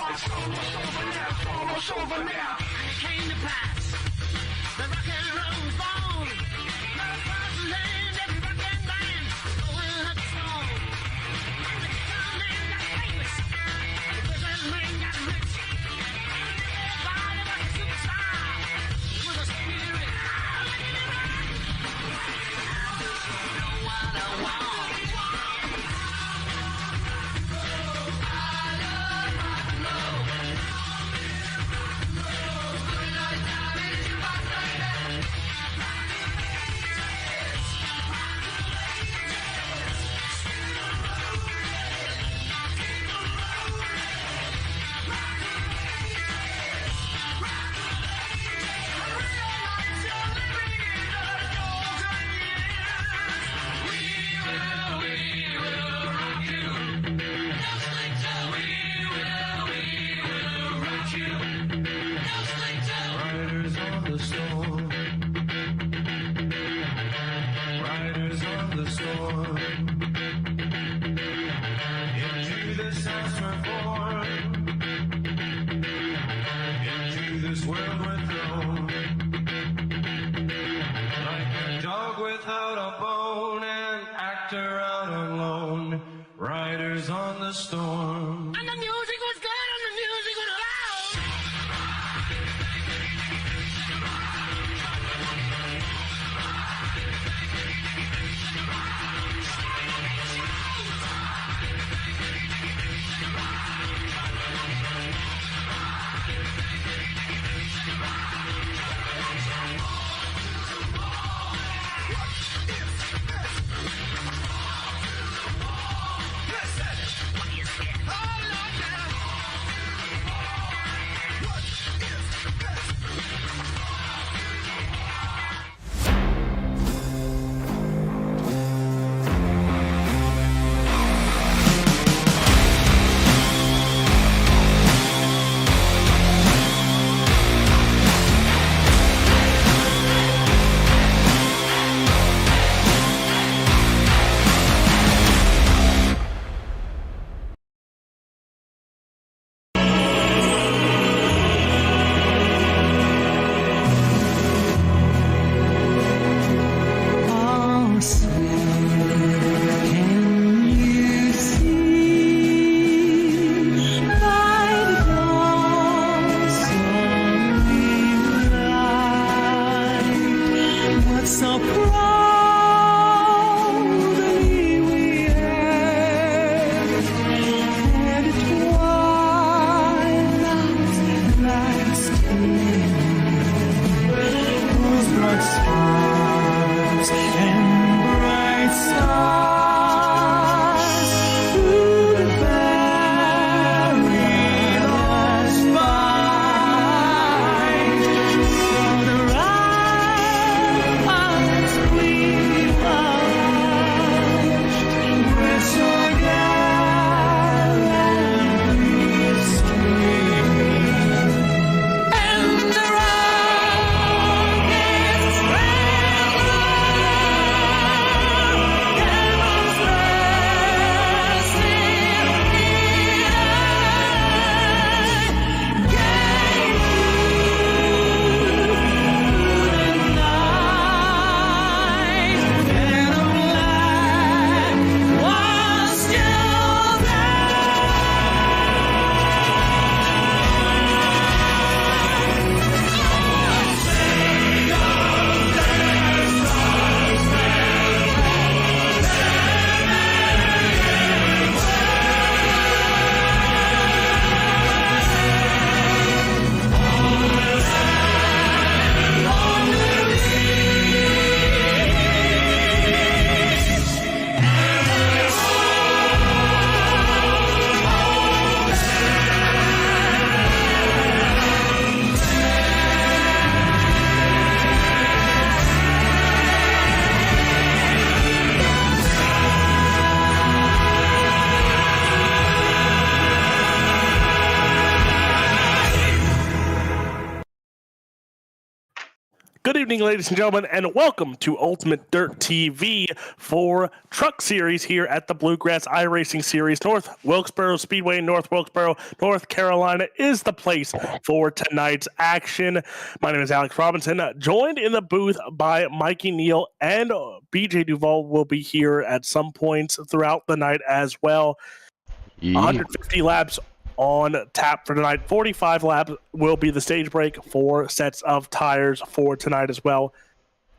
Almost over now. It came to pass. The rock and roll was born. Love across the land, every rock and band going like a stone. And the guitar man got famous. The business man got rich. And everybody was a superstar. It was a spirit. I know what I want. Riders on the storm, into this house we're born, into this world we're thrown, like a dog without a bone, an actor out alone, riders on the storm. And the music was good and the music was loud. What is it? Good evening, ladies and gentlemen, and welcome to Ultimate Dirt TV for Truck Series here at the Bluegrass iRacing Series. North Wilkesboro Speedway, North Wilkesboro, North Carolina is the place for tonight's action. My name is Alex Robinson, joined in the booth by Mikey Neal, and BJ Duval will be here at some points throughout the night as well. 150 laps on tap for tonight. 45 laps will be the stage break. 4 sets of tires for tonight as well.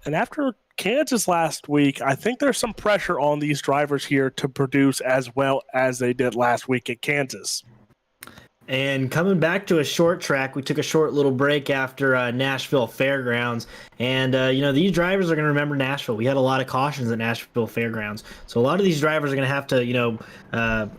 And after Kansas last week, I think there's some pressure on these drivers here to produce as well as they did last week at Kansas. And coming back to a short track, we took a short little break after Nashville Fairgrounds. And, these drivers are going to remember Nashville. We had a lot of cautions at Nashville Fairgrounds. So a lot of these drivers are going to have to,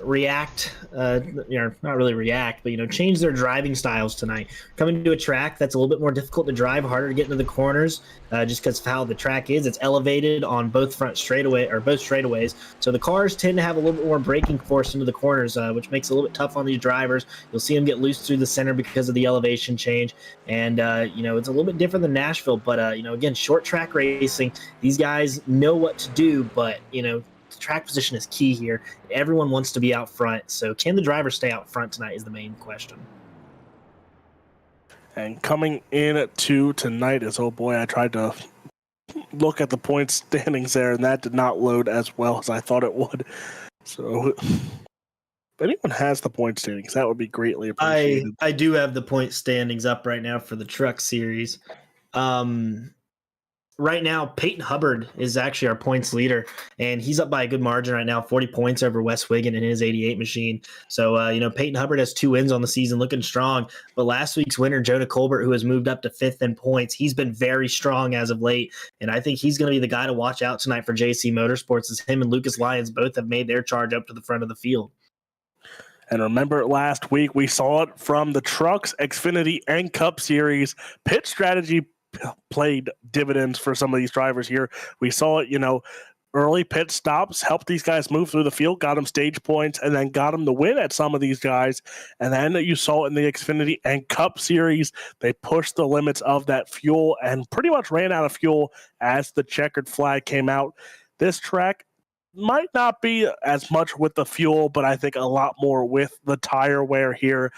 react, not really react, but, change their driving styles tonight. Coming to a track that's a little bit more difficult to drive, harder to get into the corners, just because of how the track is. It's elevated on both straightaways. So the cars tend to have a little bit more braking force into the corners, which makes it a little bit tough on these drivers. You'll see them get loose through the center because of the elevation change. And, it's a little bit different than Nashville. But, again, short track racing, these guys know what to do. But, the track position is key here. Everyone wants to be out front. So can the driver stay out front tonight is the main question. And coming in to tonight is, oh boy, I tried to look at the point standings there, and that did not load as well as I thought it would. So if anyone has the point standings, that would be greatly appreciated. I do have the point standings up right now for the Truck Series. Right now, Peyton Hubbard is actually our points leader, and he's up by a good margin right now, 40 points over Wes Wiggin in his 88 machine. So, Peyton Hubbard has 2 wins on the season, looking strong. But last week's winner, Jonah Colbert, who has moved up to 5th in points, he's been very strong as of late, and I think he's going to be the guy to watch out tonight for JC Motorsports, as him and Lucas Lyons both have made their charge up to the front of the field. And remember, last week we saw it from the Trucks, Xfinity, and Cup Series. Pit strategy played dividends for some of these drivers here. We saw it, early pit stops helped these guys move through the field, got them stage points, and then got them the win at some of these guys. And then you saw it in the Xfinity and Cup Series. They pushed the limits of that fuel and pretty much ran out of fuel as the checkered flag came out. This track might not be as much with the fuel, but I think a lot more with the tire wear here.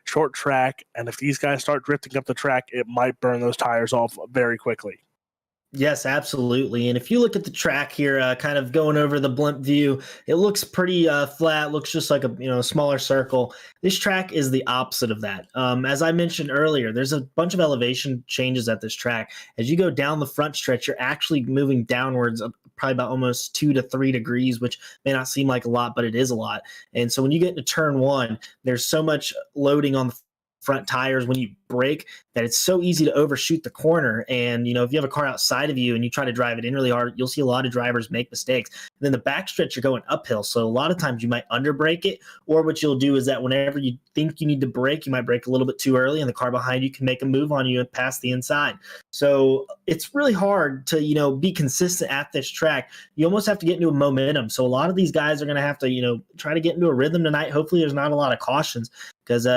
Short track, and if these guys start drifting up the track, it might burn those tires off very quickly. Yes, absolutely. And if you look at the track here, kind of going over the blimp view, it looks pretty flat, looks just like a smaller circle. This track is the opposite of that. As I mentioned earlier, there's a bunch of elevation changes at this track. As you go down the front stretch, you're actually moving downwards probably about almost 2 to 3 degrees, which may not seem like a lot, but it is a lot. And so when you get into turn 1, there's so much loading on the front tires when you brake that it's so easy to overshoot the corner. And if you have a car outside of you and you try to drive it in really hard, you'll see a lot of drivers make mistakes. And then the backstretch, you're going uphill, so a lot of times you might underbrake it, or what you'll do is that whenever you think you need to brake, you might brake a little bit too early, and the car behind you can make a move on you and pass the inside. So it's really hard to be consistent at this track. You almost have to get into a momentum. So a lot of these guys are going to have to try to get into a rhythm tonight. Hopefully there's not a lot of cautions, because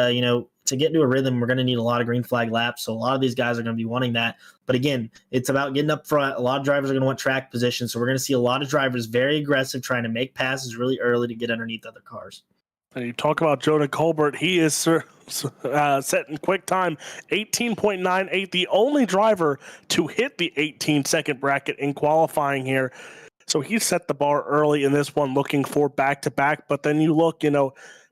to get into a rhythm, we're going to need a lot of green flag laps. So a lot of these guys are going to be wanting that. But again, it's about getting up front. A lot of drivers are going to want track position. So we're going to see a lot of drivers very aggressive, trying to make passes really early to get underneath other cars. And you talk about Jonah Colbert. He is setting quick time, 18.98, the only driver to hit the 18-second bracket in qualifying here. So he set the bar early in this one, looking for back-to-back. But then you look,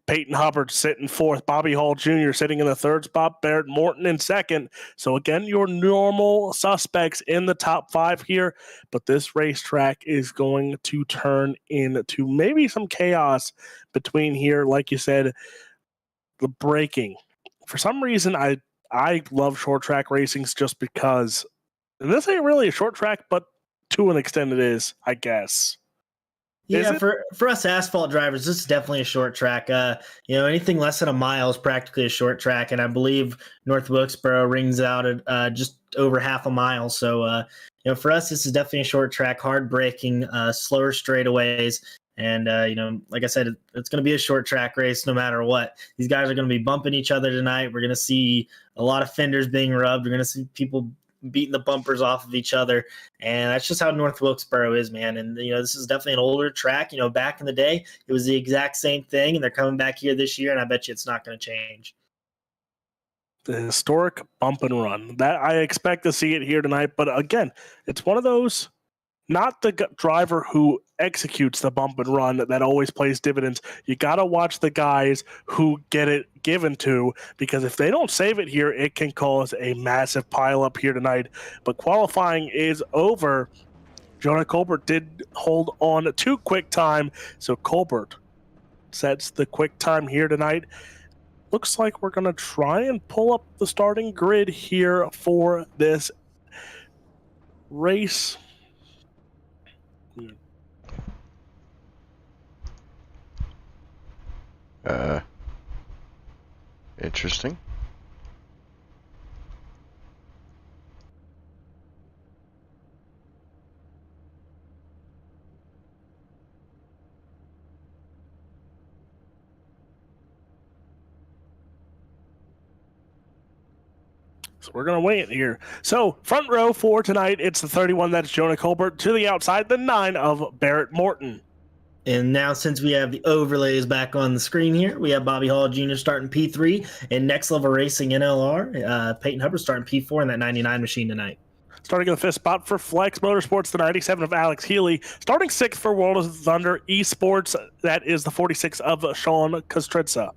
Peyton Hubbard sitting 4th, Bobby Hall Jr. sitting in the 3rd spot, Barrett Morton in 2nd. So again, your normal suspects in the top 5 here, but this racetrack is going to turn into maybe some chaos between here. Like you said, the braking. For some reason, I love short track racings just because, and this ain't really a short track, but to an extent it is, I guess. Yeah, for us asphalt drivers, this is definitely a short track. Anything less than a mile is practically a short track, and I believe North Wilkesboro rings out at just over half a mile. So, for us, this is definitely a short track, hard braking, slower straightaways, and like I said, it's going to be a short track race no matter what. These guys are going to be bumping each other tonight. We're going to see a lot of fenders being rubbed. We're going to see people beating the bumpers off of each other. And that's just how North Wilkesboro is, man. And, this is definitely an older track. Back in the day, it was the exact same thing, and they're coming back here this year, and I bet you it's not going to change. The historic bump and run that I expect to see it here tonight. But again, it's one of those, not the driver who executes the bump and run that always plays dividends. You got to watch the guys who get it given to, because if they don't save it here, it can cause a massive pile up here tonight. But qualifying is over. Jonah Colbert did hold on to quick time, so Colbert sets the quick time here tonight. Looks like we're going to try and pull up the starting grid here for this race. Interesting. So we're going to wait here. So front row for tonight, it's the 31, that's Jonah Colbert. To the outside, the 9 of Barrett Morton. And now, since we have the overlays back on the screen here, we have Bobby Hall Jr. starting P3 and Next Level Racing NLR. Peyton Hubbard starting P4 in that 99 machine tonight. Starting in the 5th spot for Flex Motorsports, the 97 of Alex Healy. Starting 6th for World of Thunder Esports, that is the 46 of Sean Kostritza.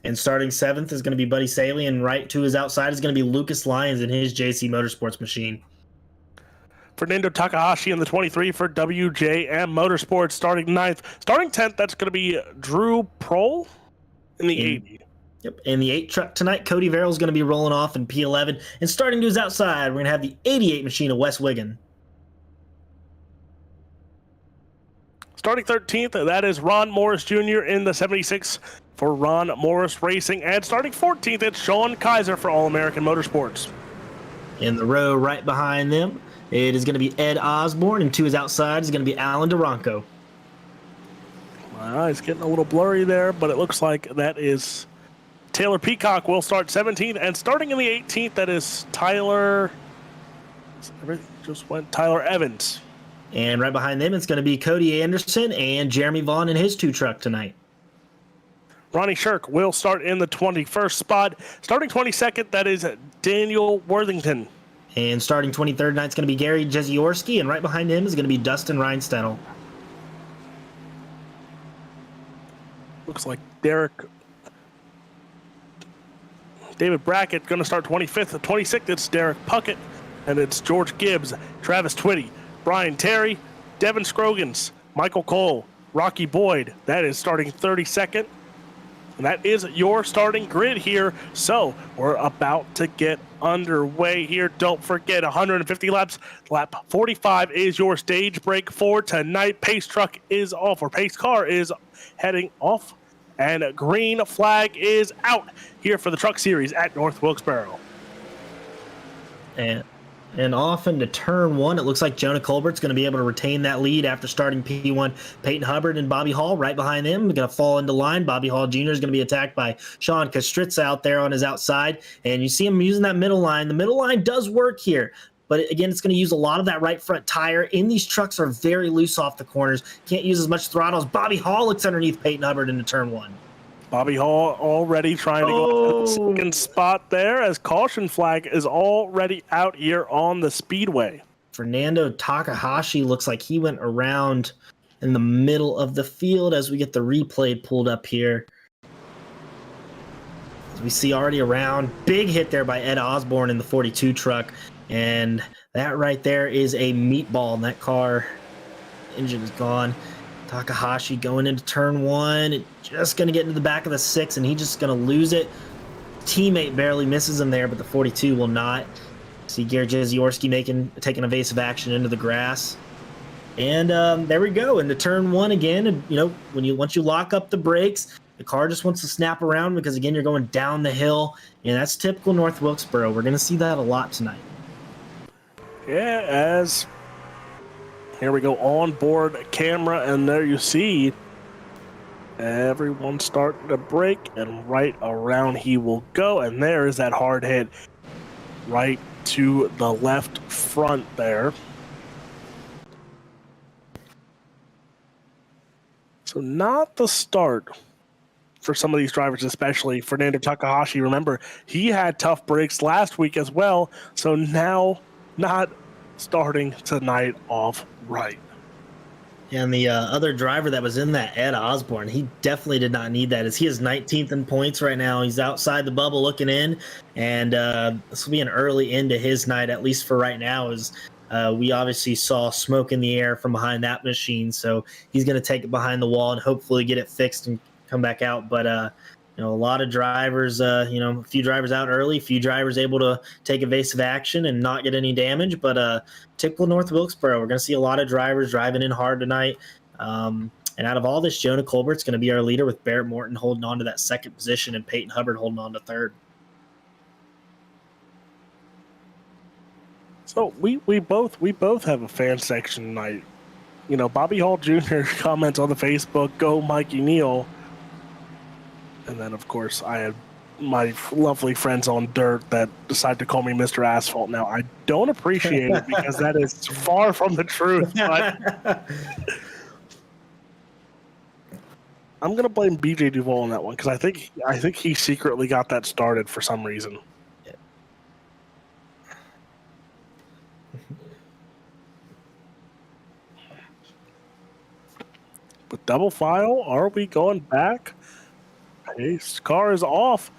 And starting 7th is going to be Buddy Saley, and right to his outside is going to be Lucas Lyons in his JC Motorsports machine. Fernando Takahashi in the 23 for WJM Motorsports, starting 9th. Starting 10th, that's going to be Drew Prohl in the 80. Yep, in the 8 truck tonight, Cody Verrill is going to be rolling off in P11. And starting to his outside, we're going to have the 88 machine of Wes Wiggin. Starting 13th, that is Ron Morris Jr. in the 76 for Ron Morris Racing. And starting 14th, it's Sean Kaiser for All-American Motorsports. In the row right behind them, it is going to be Ed Osborne, and to his outside is going to be Alan Duranco. My eyes getting a little blurry there, but it looks like that is Taylor Peacock will start 17th. And starting in the 18th, that is Tyler Evans. And right behind them, it's going to be Cody Anderson and Jeremy Vaughn in his 2 truck tonight. Ronnie Shirk will start in the 21st spot. Starting 22nd, that is Daniel Worthington. And starting 23rd tonight, it's going to be Gary Jeziorski, and right behind him is going to be Dustin Reinstedel. Looks like David Brackett going to start 25th. 26th, it's Derek Puckett, and it's George Gibbs, Travis Twitty, Brian Terry, Devin Scroggins, Michael Cole, Rocky Boyd. That is starting 32nd. And that is your starting grid here. So we're about to get underway here. Don't forget, 150 laps. Lap 45 is your stage break for tonight. Pace truck is off, or pace car is heading off. And green flag is out here for the Truck Series at North Wilkesboro. And off into turn 1, it looks like Jonah Colbert's going to be able to retain that lead after starting P1. Peyton Hubbard and Bobby Hall right behind them. They're going to fall into line. Bobby Hall Jr. is going to be attacked by Sean Kostritza out there on his outside. And you see him using that middle line. The middle line does work here. But again, it's going to use a lot of that right front tire. And these trucks are very loose off the corners. Can't use as much throttle as Bobby Hall looks underneath Peyton Hubbard into turn 1. Bobby Hall already trying to go to the second spot there, as caution flag is already out here on the speedway. Fernando Takahashi looks like he went around in the middle of the field as we get the replay pulled up here. As we see already around, big hit there by Ed Osborne in the 42 truck. And that right there is a meatball, and that car engine is gone. Takahashi going into turn 1, just going to get into the back of the 6, and he's just going to lose it. Teammate barely misses him there, but the 42 will not. See Gary Jeziorski taking evasive action into the grass. And there we go, into turn 1 again. And once you lock up the brakes, the car just wants to snap around because, again, you're going down the hill, and that's typical North Wilkesboro. We're going to see that a lot tonight. Yeah, as here we go, on board camera, and there you see everyone starting to brake, and right around he will go, and there is that hard hit right to the left front there. So not the start for some of these drivers, especially Fernando Takahashi. Remember, he had tough breaks last week as well, so now not starting tonight off right. And the other driver that was in that, Ed Osborne, he definitely did not need that. As he is 19th in points right now. He's outside the bubble looking in, and this will be an early end to his night, at least for right now, as we obviously saw smoke in the air from behind that machine. So he's going to take it behind the wall and hopefully get it fixed and come back out. But a lot of drivers, a few drivers out early, a few drivers able to take evasive action and not get any damage. But typical North Wilkesboro, we're going to see a lot of drivers driving in hard tonight. And out of all this, Jonah Colbert's going to be our leader, with Barrett Morton holding on to that second position and Peyton Hubbard holding on to third. So we both have a fan section tonight. Bobby Hall Jr. comments on the Facebook, "Go Mikey Neal." And then, of course, I had my lovely friends on Dirt that decide to call me Mr. Asphalt. Now, I don't appreciate it because that is far from the truth, but I'm going to blame BJ Duvall on that one because I think he secretly got that started for some reason. With double file, are we going back? His car is off.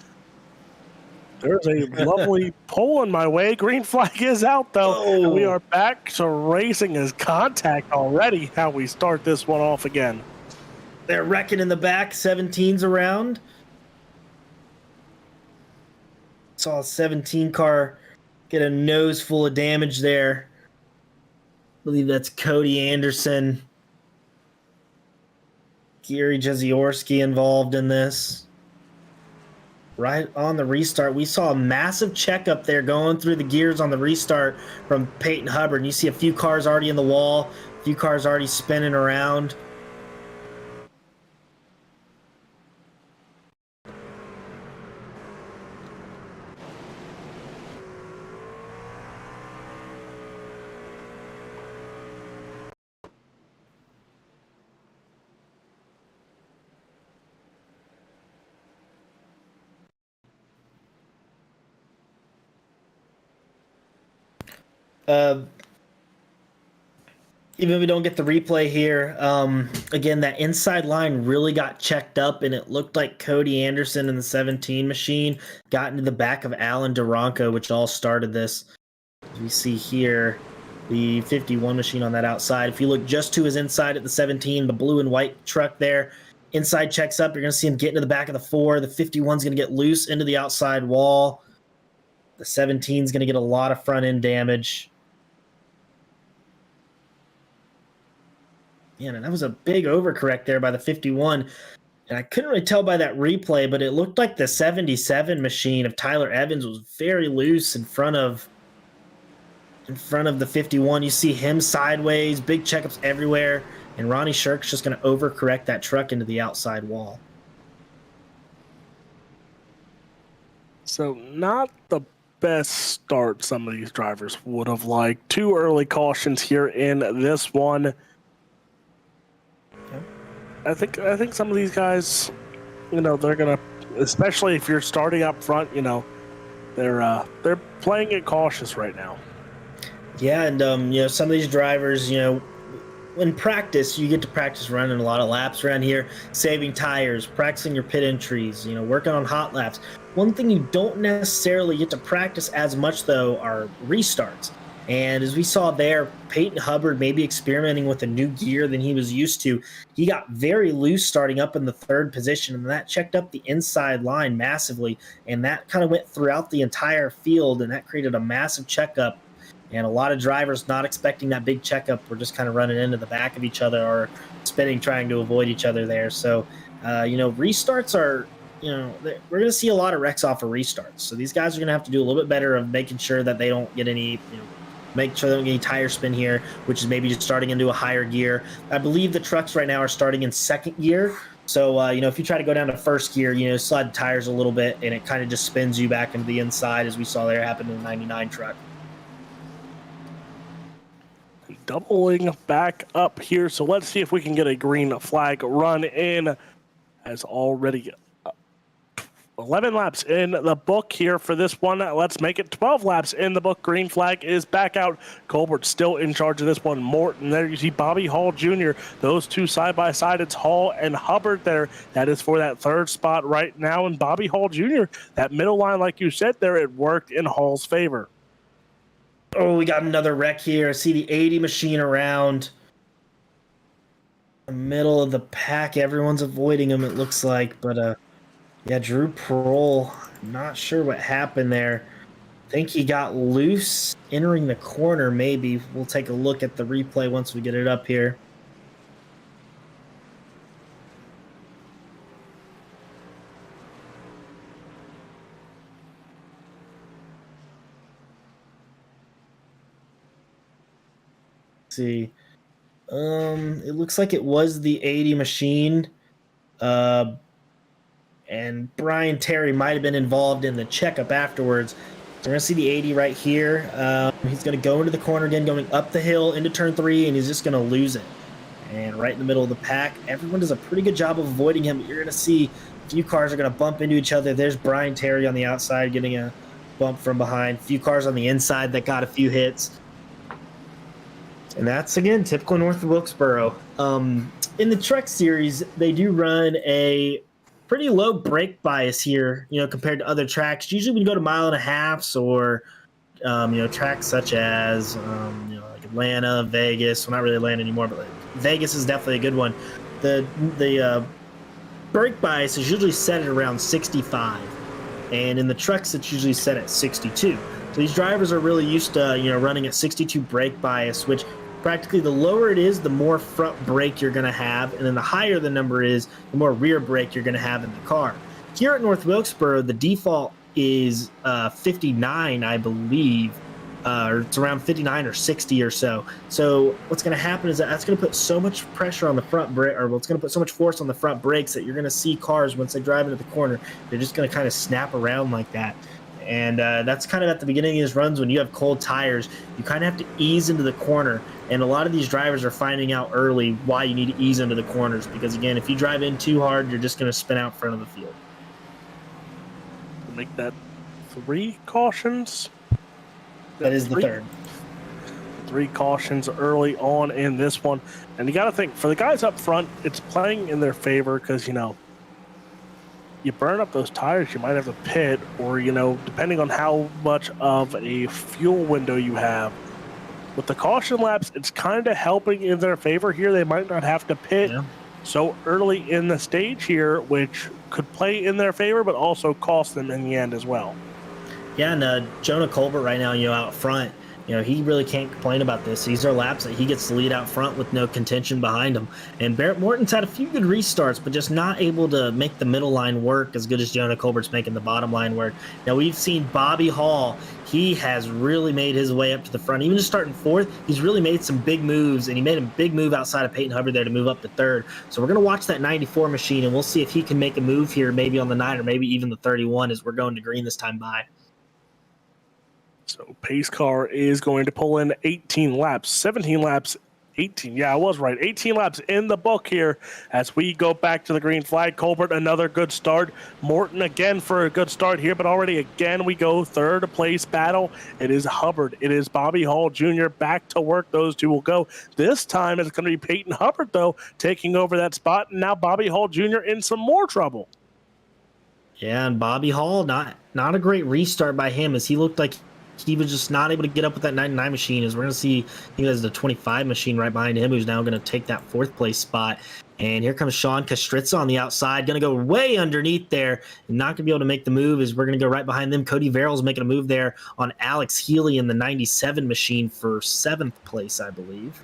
There's a lovely pole in my way. Green flag is out, though. And we are back to racing as contact already. How we start this one off again. They're wrecking in the back. 17's around. Saw a 17 car get a nose full of damage there. I believe that's Cody Anderson. Gary Jeziorski involved in this. Right on the restart, we saw a massive checkup there going through the gears on the restart from Peyton Hubbard. And you see a few cars already in the wall, a few cars already spinning around. Even if we don't get the replay here, again, that inside line really got checked up, and it looked like Cody Anderson in the 17 machine got into the back of Alan Duranco, which all started this. As we see here, the 51 machine on that outside. If you look just to his inside at the 17, the blue and white truck there, inside checks up. You're going to see him get into the back of the 4. The 51's going to get loose into the outside wall. The 17's going to get a lot of front end damage. Yeah, and that was a big overcorrect there by the 51. And I couldn't really tell by that replay, but it looked like the 77 machine of Tyler Evans was very loose in front of the 51. You see him sideways, big checkups everywhere, and Ronnie Shirk's just going to overcorrect that truck into the outside wall. So not the best start some of these drivers would have liked. 2 early cautions here in this one. I think some of these guys, they're gonna, especially if you're starting up front, they're playing it cautious right now. Yeah, and some of these drivers, in practice, you get to practice running a lot of laps around here, saving tires, practicing your pit entries, working on hot laps. One thing you don't necessarily get to practice as much, though, are restarts. And as we saw there, Peyton Hubbard maybe experimenting with a new gear than he was used to. He got very loose starting up in the 3rd position, and that checked up the inside line massively. And that kind of went throughout the entire field, and that created a massive checkup. And a lot of drivers not expecting that big checkup were just kind of running into the back of each other or spinning, trying to avoid each other there. So, restarts are, we're going to see a lot of wrecks off of restarts. So these guys are going to have to do a little bit better of making sure that they don't get any, make sure they don't get any tire spin here, which is maybe just starting into a higher gear. I believe the trucks right now are starting in 2nd gear. So, if you try to go down to 1st gear, slide the tires a little bit, and it kind of just spins you back into the inside, as we saw there happen in the 99 truck. Doubling back up here. So let's see if we can get a green flag run in, as already 11 laps in the book here for this one. Let's make it 12 laps in the book. Green flag is back out. Colbert still in charge of this one. Morton, there you see Bobby Hall Jr. Those two side by side. It's Hall and Hubbard there. That is for that third spot right now. And Bobby Hall Jr., that middle line, like you said there, it worked in Hall's favor. Oh, we got another wreck here. I see the 80 machine around the middle of the pack. Everyone's avoiding him, it looks like. But, yeah, Drew Prohl, not sure what happened there. I think he got loose entering the corner, maybe. We'll take a look at the replay once we get it up here. See, it looks like it was the 80 machine, and Brian Terry might have been involved in the checkup afterwards. So we're gonna see the 80 right here. He's gonna go into the corner again, going up the hill into turn 3, and he's just gonna lose it. And right in the middle of the pack, everyone does a pretty good job of avoiding him. You're gonna see a few cars are gonna bump into each other. There's Brian Terry on the outside getting a bump from behind. A few cars on the inside that got a few hits. And that's, again, typical north of Wilkesboro. In the Truck Series, they do run a pretty low brake bias here, compared to other tracks. Usually when you go to 1.5 miles or, tracks such as, like Atlanta, Vegas. Well, not really Atlanta anymore, but Vegas is definitely a good one. The brake bias is usually set at around 65. And in the trucks, it's usually set at 62. So these drivers are really used to, running at 62 brake bias, which practically the lower it is, the more front brake you're going to have, and then the higher the number is, the more rear brake you're going to have in the car. Here at North Wilkesboro, the default is 59, I believe, or it's around 59 or 60 or so. So what's going to happen is that's going to put so much pressure on the front brake, or it's going to put so much force on the front brakes that you're going to see cars, once they drive into the corner, they're just going to kind of snap around like that. And that's kind of at the beginning of these runs when you have cold tires, you kind of have to ease into the corner. And a lot of these drivers are finding out early why you need to ease into the corners. Because, again, if you drive in too hard, you're just going to spin out front of the field. Make that 3 cautions. That is the third. 3 cautions early on in this one. And you got to think, for the guys up front, it's playing in their favor because, you burn up those tires, you might have to pit, or, depending on how much of a fuel window you have. With the caution laps, it's kind of helping in their favor here. They might not have to pit so early in the stage here, which could play in their favor, but also cost them in the end as well. Yeah, and Jonah Colbert right now, out front, he really can't complain about this. These are laps that he gets to lead out front with no contention behind him. And Barrett Morton's had a few good restarts, but just not able to make the middle line work as good as Jonah Colbert's making the bottom line work. Now, we've seen Bobby Hall. He has really made his way up to the front. Even just starting 4th, he's really made some big moves, and he made a big move outside of Peyton Hubbard there to move up to 3rd. So we're going to watch that 94 machine, and we'll see if he can make a move here, maybe on the 9 or maybe even the 31 as we're going to green this time by. So pace car is going to pull in 18 laps, 17 laps, 18. Yeah, I was right. 18 laps in the book here as we go back to the green flag. Colbert, another good start. Morton again for a good start here, but already again we go 3rd place battle. It is Hubbard. It is Bobby Hall Jr. back to work. Those two will go. This time it's going to be Peyton Hubbard, though, taking over that spot. And now Bobby Hall Jr. in some more trouble. Yeah, and Bobby Hall, not a great restart by him, as he looked like he was just not able to get up with that 99 machine. As we're going to see, he has the 25 machine right behind him, who's now going to take that 4th place spot. And here comes Sean Kastritza on the outside, going to go way underneath there and not going to be able to make the move, as we're going to go right behind them. Cody Verrill's making a move there on Alex Healy in the 97 machine for 7th place, I believe.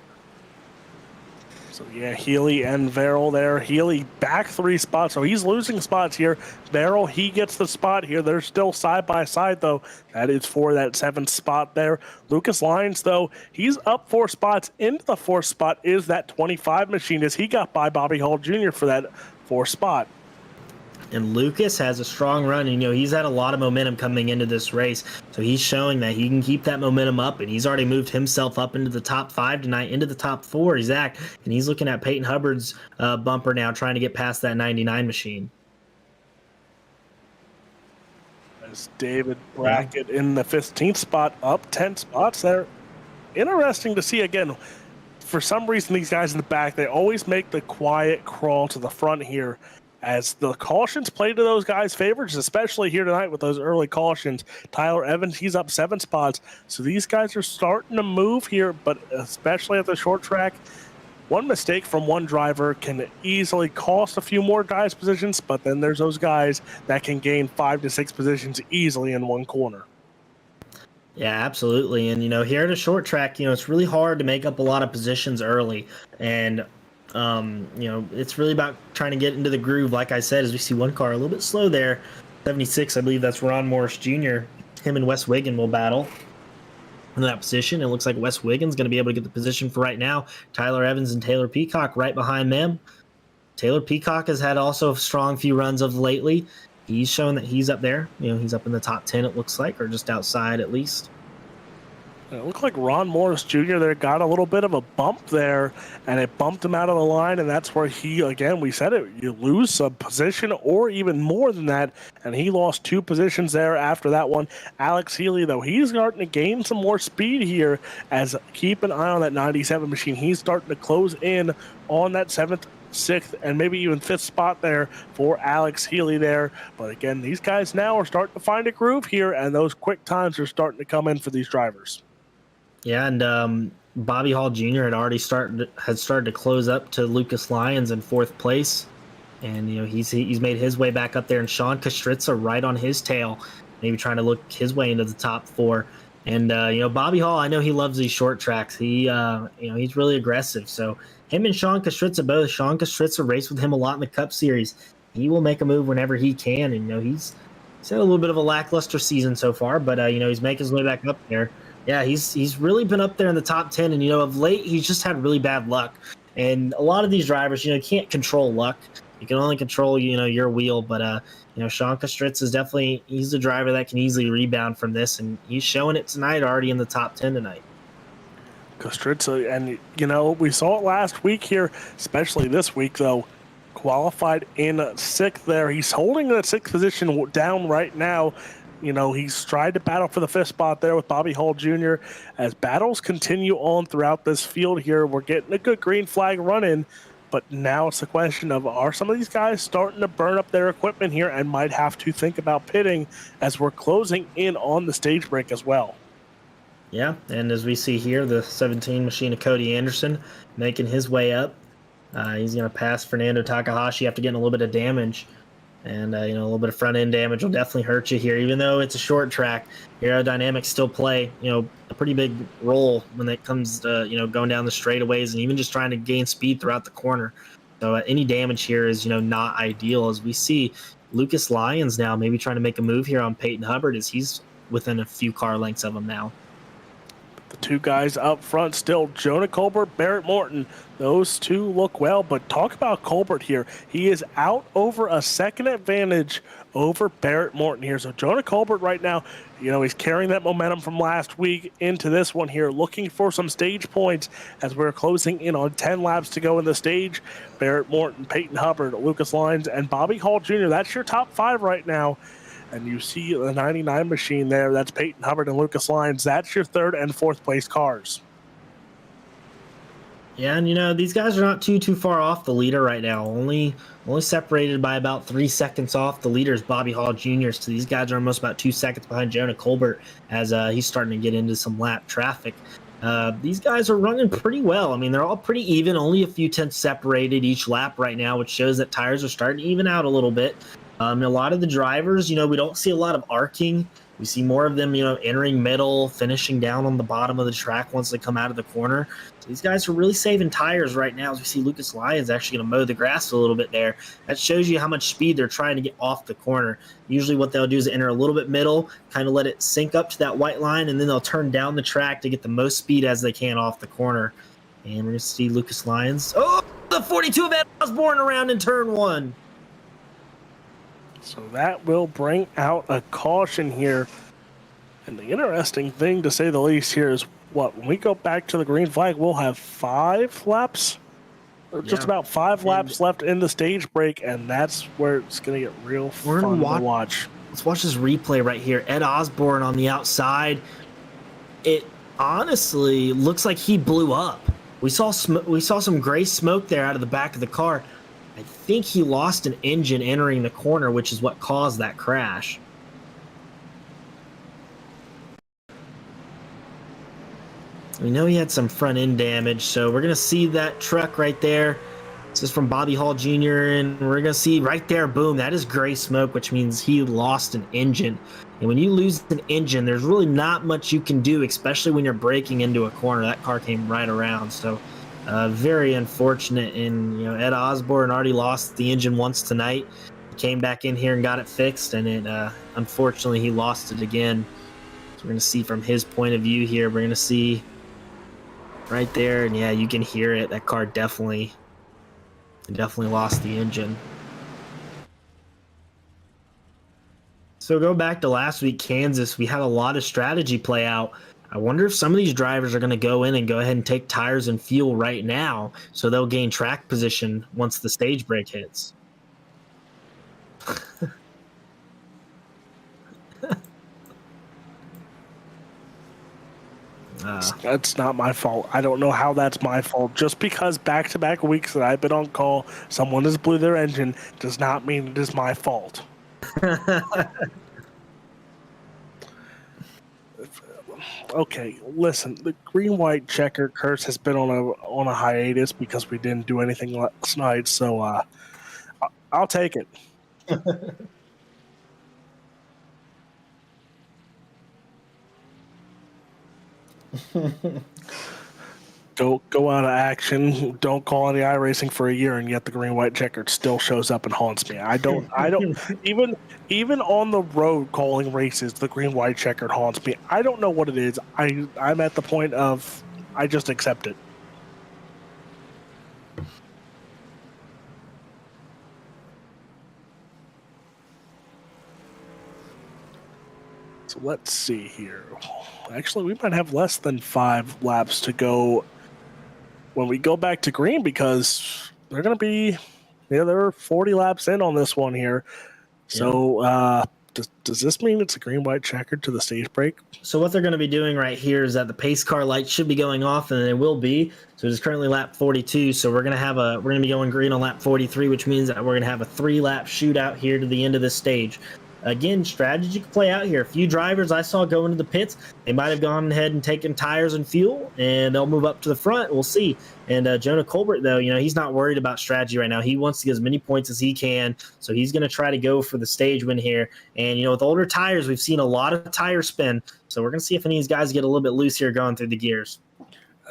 So, yeah, Healy and Verrill there. Healy back 3 spots, so he's losing spots here. Verrill, he gets the spot here. They're still side by side, though. That is for that 7th spot there. Lucas Lyons, though, he's up 4 spots. Into the 4th spot is that 25 machine, as he got by Bobby Hall Jr. for that 4th spot. And Lucas has a strong run. And, he's had a lot of momentum coming into this race. So he's showing that he can keep that momentum up. And he's already moved himself up into the top 5 tonight, into the top 4, Zach. And he's looking at Peyton Hubbard's bumper now, trying to get past that 99 machine. As David Brackett in the 15th spot, up 10 spots there. Interesting to see again. For some reason, these guys in the back, they always make the quiet crawl to the front here as the cautions play to those guys' favors, especially here tonight with those early cautions. Tyler Evans, he's up 7 spots. So these guys are starting to move here, but especially at the short track, one mistake from one driver can easily cost a few more guys positions, but then there's those guys that can gain 5 to 6 positions easily in one corner. Yeah, absolutely. And, here at a short track, it's really hard to make up a lot of positions early. And, it's really about trying to get into the groove. Like I said, as we see one car a little bit slow there, 76, I believe that's Ron Morris Jr. Him and Wes Wiggin will battle in that position. It looks like Wes Wiggins going to be able to get the position for right now. Tyler Evans and Taylor Peacock right behind them. Taylor Peacock has had also a strong few runs of lately. He's showing that he's up there. He's up in the top 10, it looks like, or just outside at least. It looked like Ron Morris Jr. there got a little bit of a bump there, and it bumped him out of the line, and that's where he, again, we said it, you lose a position or even more than that, and he lost 2 positions there after that one. Alex Healy, though, he's starting to gain some more speed here as keep an eye on that 97 machine. He's starting to close in on that 7th, 6th, and maybe even 5th spot there for Alex Healy there. But again, these guys now are starting to find a groove here, and those quick times are starting to come in for these drivers. Yeah, and Bobby Hall Jr. had started to close up to Lucas Lyons in 4th place, and he's made his way back up there, and Sean Kastritza right on his tail, maybe trying to look his way into the top 4. And Bobby Hall, I know he loves these short tracks. He he's really aggressive. So him and Sean Kastritza both. Sean Kastritza raced with him a lot in the Cup Series. He will make a move whenever he can, and he's had a little bit of a lackluster season so far, but he's making his way back up there. Yeah, he's really been up there in the top 10, and of late he's just had really bad luck. And a lot of these drivers, can't control luck. You can only control your wheel. But Sean Kastritz is he's the driver that can easily rebound from this, and he's showing it tonight, already in the top 10 tonight. Kastritza, and we saw it last week here, especially this week though. Qualified in 6th there. He's holding that 6th position down right now. He's tried to battle for the 5th spot there with Bobby Hall Jr. As battles continue on throughout this field here, we're getting a good green flag run in, but now it's the question of, are some of these guys starting to burn up their equipment here and might have to think about pitting as we're closing in on the stage break as well. Yeah, and as we see here, the 17 machine of Cody Anderson making his way up. He's going to pass Fernando Takahashi after getting a little bit of damage. And, a little bit of front-end damage will definitely hurt you here. Even though it's a short track, aerodynamics still play, a pretty big role when it comes to, going down the straightaways and even just trying to gain speed throughout the corner. So any damage here is, not ideal. As we see Lucas Lyons now maybe trying to make a move here on Peyton Hubbard, as he's within a few car lengths of him now. The 2 guys up front still, Jonah Colbert, Barrett Morton. Those 2 look well, but talk about Colbert here. He is out over a 2nd advantage over Barrett Morton here. So Jonah Colbert right now, he's carrying that momentum from last week into this one here, looking for some stage points as we're closing in on 10 laps to go in the stage. Barrett Morton, Peyton Hubbard, Lucas Lyons, and Bobby Hall Jr. That's your top 5 right now. And you see the 99 machine there. That's Peyton Hubbard and Lucas Lyons. That's your 3rd and 4th place cars. Yeah, and these guys are not too far off the leader right now. Only separated by about 3 seconds off. The leader is Bobby Hall Jr. So these guys are almost about 2 seconds behind Jonah Colbert as he's starting to get into some lap traffic. These guys are running pretty well. I mean, they're all pretty even. Only a few tenths separated each lap right now, which shows that tires are starting to even out a little bit. A lot of the drivers, we don't see a lot of arcing. We see more of them, entering middle, finishing down on the bottom of the track once they come out of the corner. So these guys are really saving tires right now, as we see Lucas Lyons actually going to mow the grass a little bit there. That shows you how much speed they're trying to get off the corner. Usually what they'll do is enter a little bit middle, kind of let it sink up to that white line, and then they'll turn down the track to get the most speed as they can off the corner. And we're going to see Lucas Lyons. Oh, the 42 of Ed Osborne around in turn 1. So that will bring out a caution here. And the interesting thing, to say the least, here is when we go back to the green flag, we'll have 5 laps, or just about 5 laps left in the stage break, and that's where it's going to get real fun to watch. Let's watch this replay right here. Ed Osborne on the outside. It honestly looks like he blew up. We saw some gray smoke there out of the back of the car. I think he lost an engine entering the corner, which is what caused that crash. We know he had some front end damage, so we're going to see that truck right there. This is from Bobby Hall Jr., and we're going to see right there, boom, that is gray smoke, which means he lost an engine. And when you lose an engine, there's really not much you can do, especially when you're braking into a corner. That car came right around, so very unfortunate. And Ed Osborne already lost the engine once tonight. He came back in here and got it fixed, and it unfortunately he lost it again. So we're going to see from his point of view here. We're going to see right there, and yeah, you can hear it. That car definitely lost the engine. So go back to last week, Kansas. We had a lot of strategy play out. I wonder if some of these drivers are going to go in and go ahead and take tires and fuel right now, so they'll gain track position once the stage break hits. That's not my fault. I don't know how that's my fault. Just because back-to-back weeks that I've been on call, someone has blew their engine, does not mean it is my fault. Okay, listen, the green-white checker curse has been on a hiatus because we didn't do anything last night, so I'll take it. Go out of action. Don't call any iRacing for a year, and yet the green white checkered still shows up and haunts me. I don't even on the road calling races, the green white checkered haunts me. I don't know what it is. I'm at the point of I just accept it. So let's see here. Actually, we might have less than 5 laps to go when we go back to green, because they're going to be, they're 40 laps in on this one here. So does this mean it's a green-white checkered to the stage break? So what they're going to be doing right here is that the pace car light should be going off, and it will be. So it's currently lap 42. So we're going to be going green on lap 43, which means that we're going to have a 3-lap shootout here to the end of this stage. Again, strategy can play out here. A few drivers I saw go into the pits, they might have gone ahead and taken tires and fuel, and they'll move up to the front. We'll see. And Jonah Colbert, though, he's not worried about strategy right now. He wants to get as many points as he can, so he's going to try to go for the stage win here. And, with older tires, we've seen a lot of tire spin, so we're going to see if any of these guys get a little bit loose here going through the gears.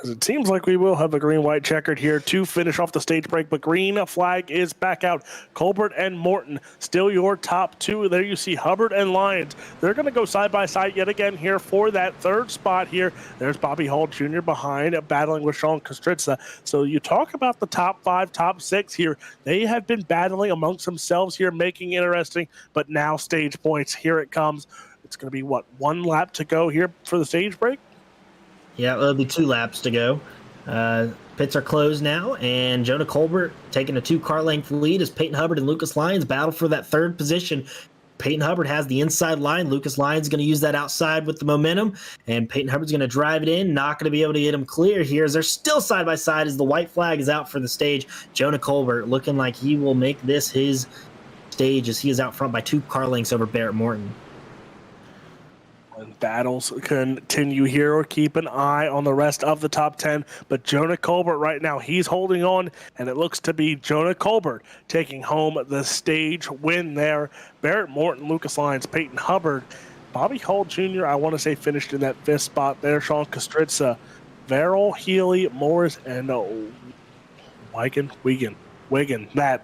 As it seems like we will have a green-white checkered here to finish off the stage break, but green flag is back out. Colbert and Morton, still your top 2. There you see Hubbard and Lyons. They're going to go side-by-side yet again here for that 3rd spot here. There's Bobby Hall Jr. behind, battling with Sean Kostritza. So you talk about the top 5, top 6 here. They have been battling amongst themselves here, making it interesting, but now stage points. Here it comes. It's going to be, 1 lap to go here for the stage break? Yeah, it'll be 2 laps to go. Pits are closed now, and Jonah Colbert taking a 2-car length lead as Peyton Hubbard and Lucas Lyons battle for that 3rd position. Peyton Hubbard has the inside line. Lucas Lyons is going to use that outside with the momentum, and Peyton Hubbard's going to drive it in. Not going to be able to get him clear here as they're still side by side as the white flag is out for the stage. Jonah Colbert looking like he will make this his stage as he is out front by 2 car lengths over Barrett Morton. And battles continue here, or keep an eye on the rest of the top 10. But Jonah Colbert right now, he's holding on, and it looks to be Jonah Colbert taking home the stage win there. Barrett Morton, Lucas Lyons, Peyton Hubbard, Bobby Hall Jr., I want to say finished in that 5th spot there. Sean Kostritza, Verrill, Healy, Morris, and Wigan, that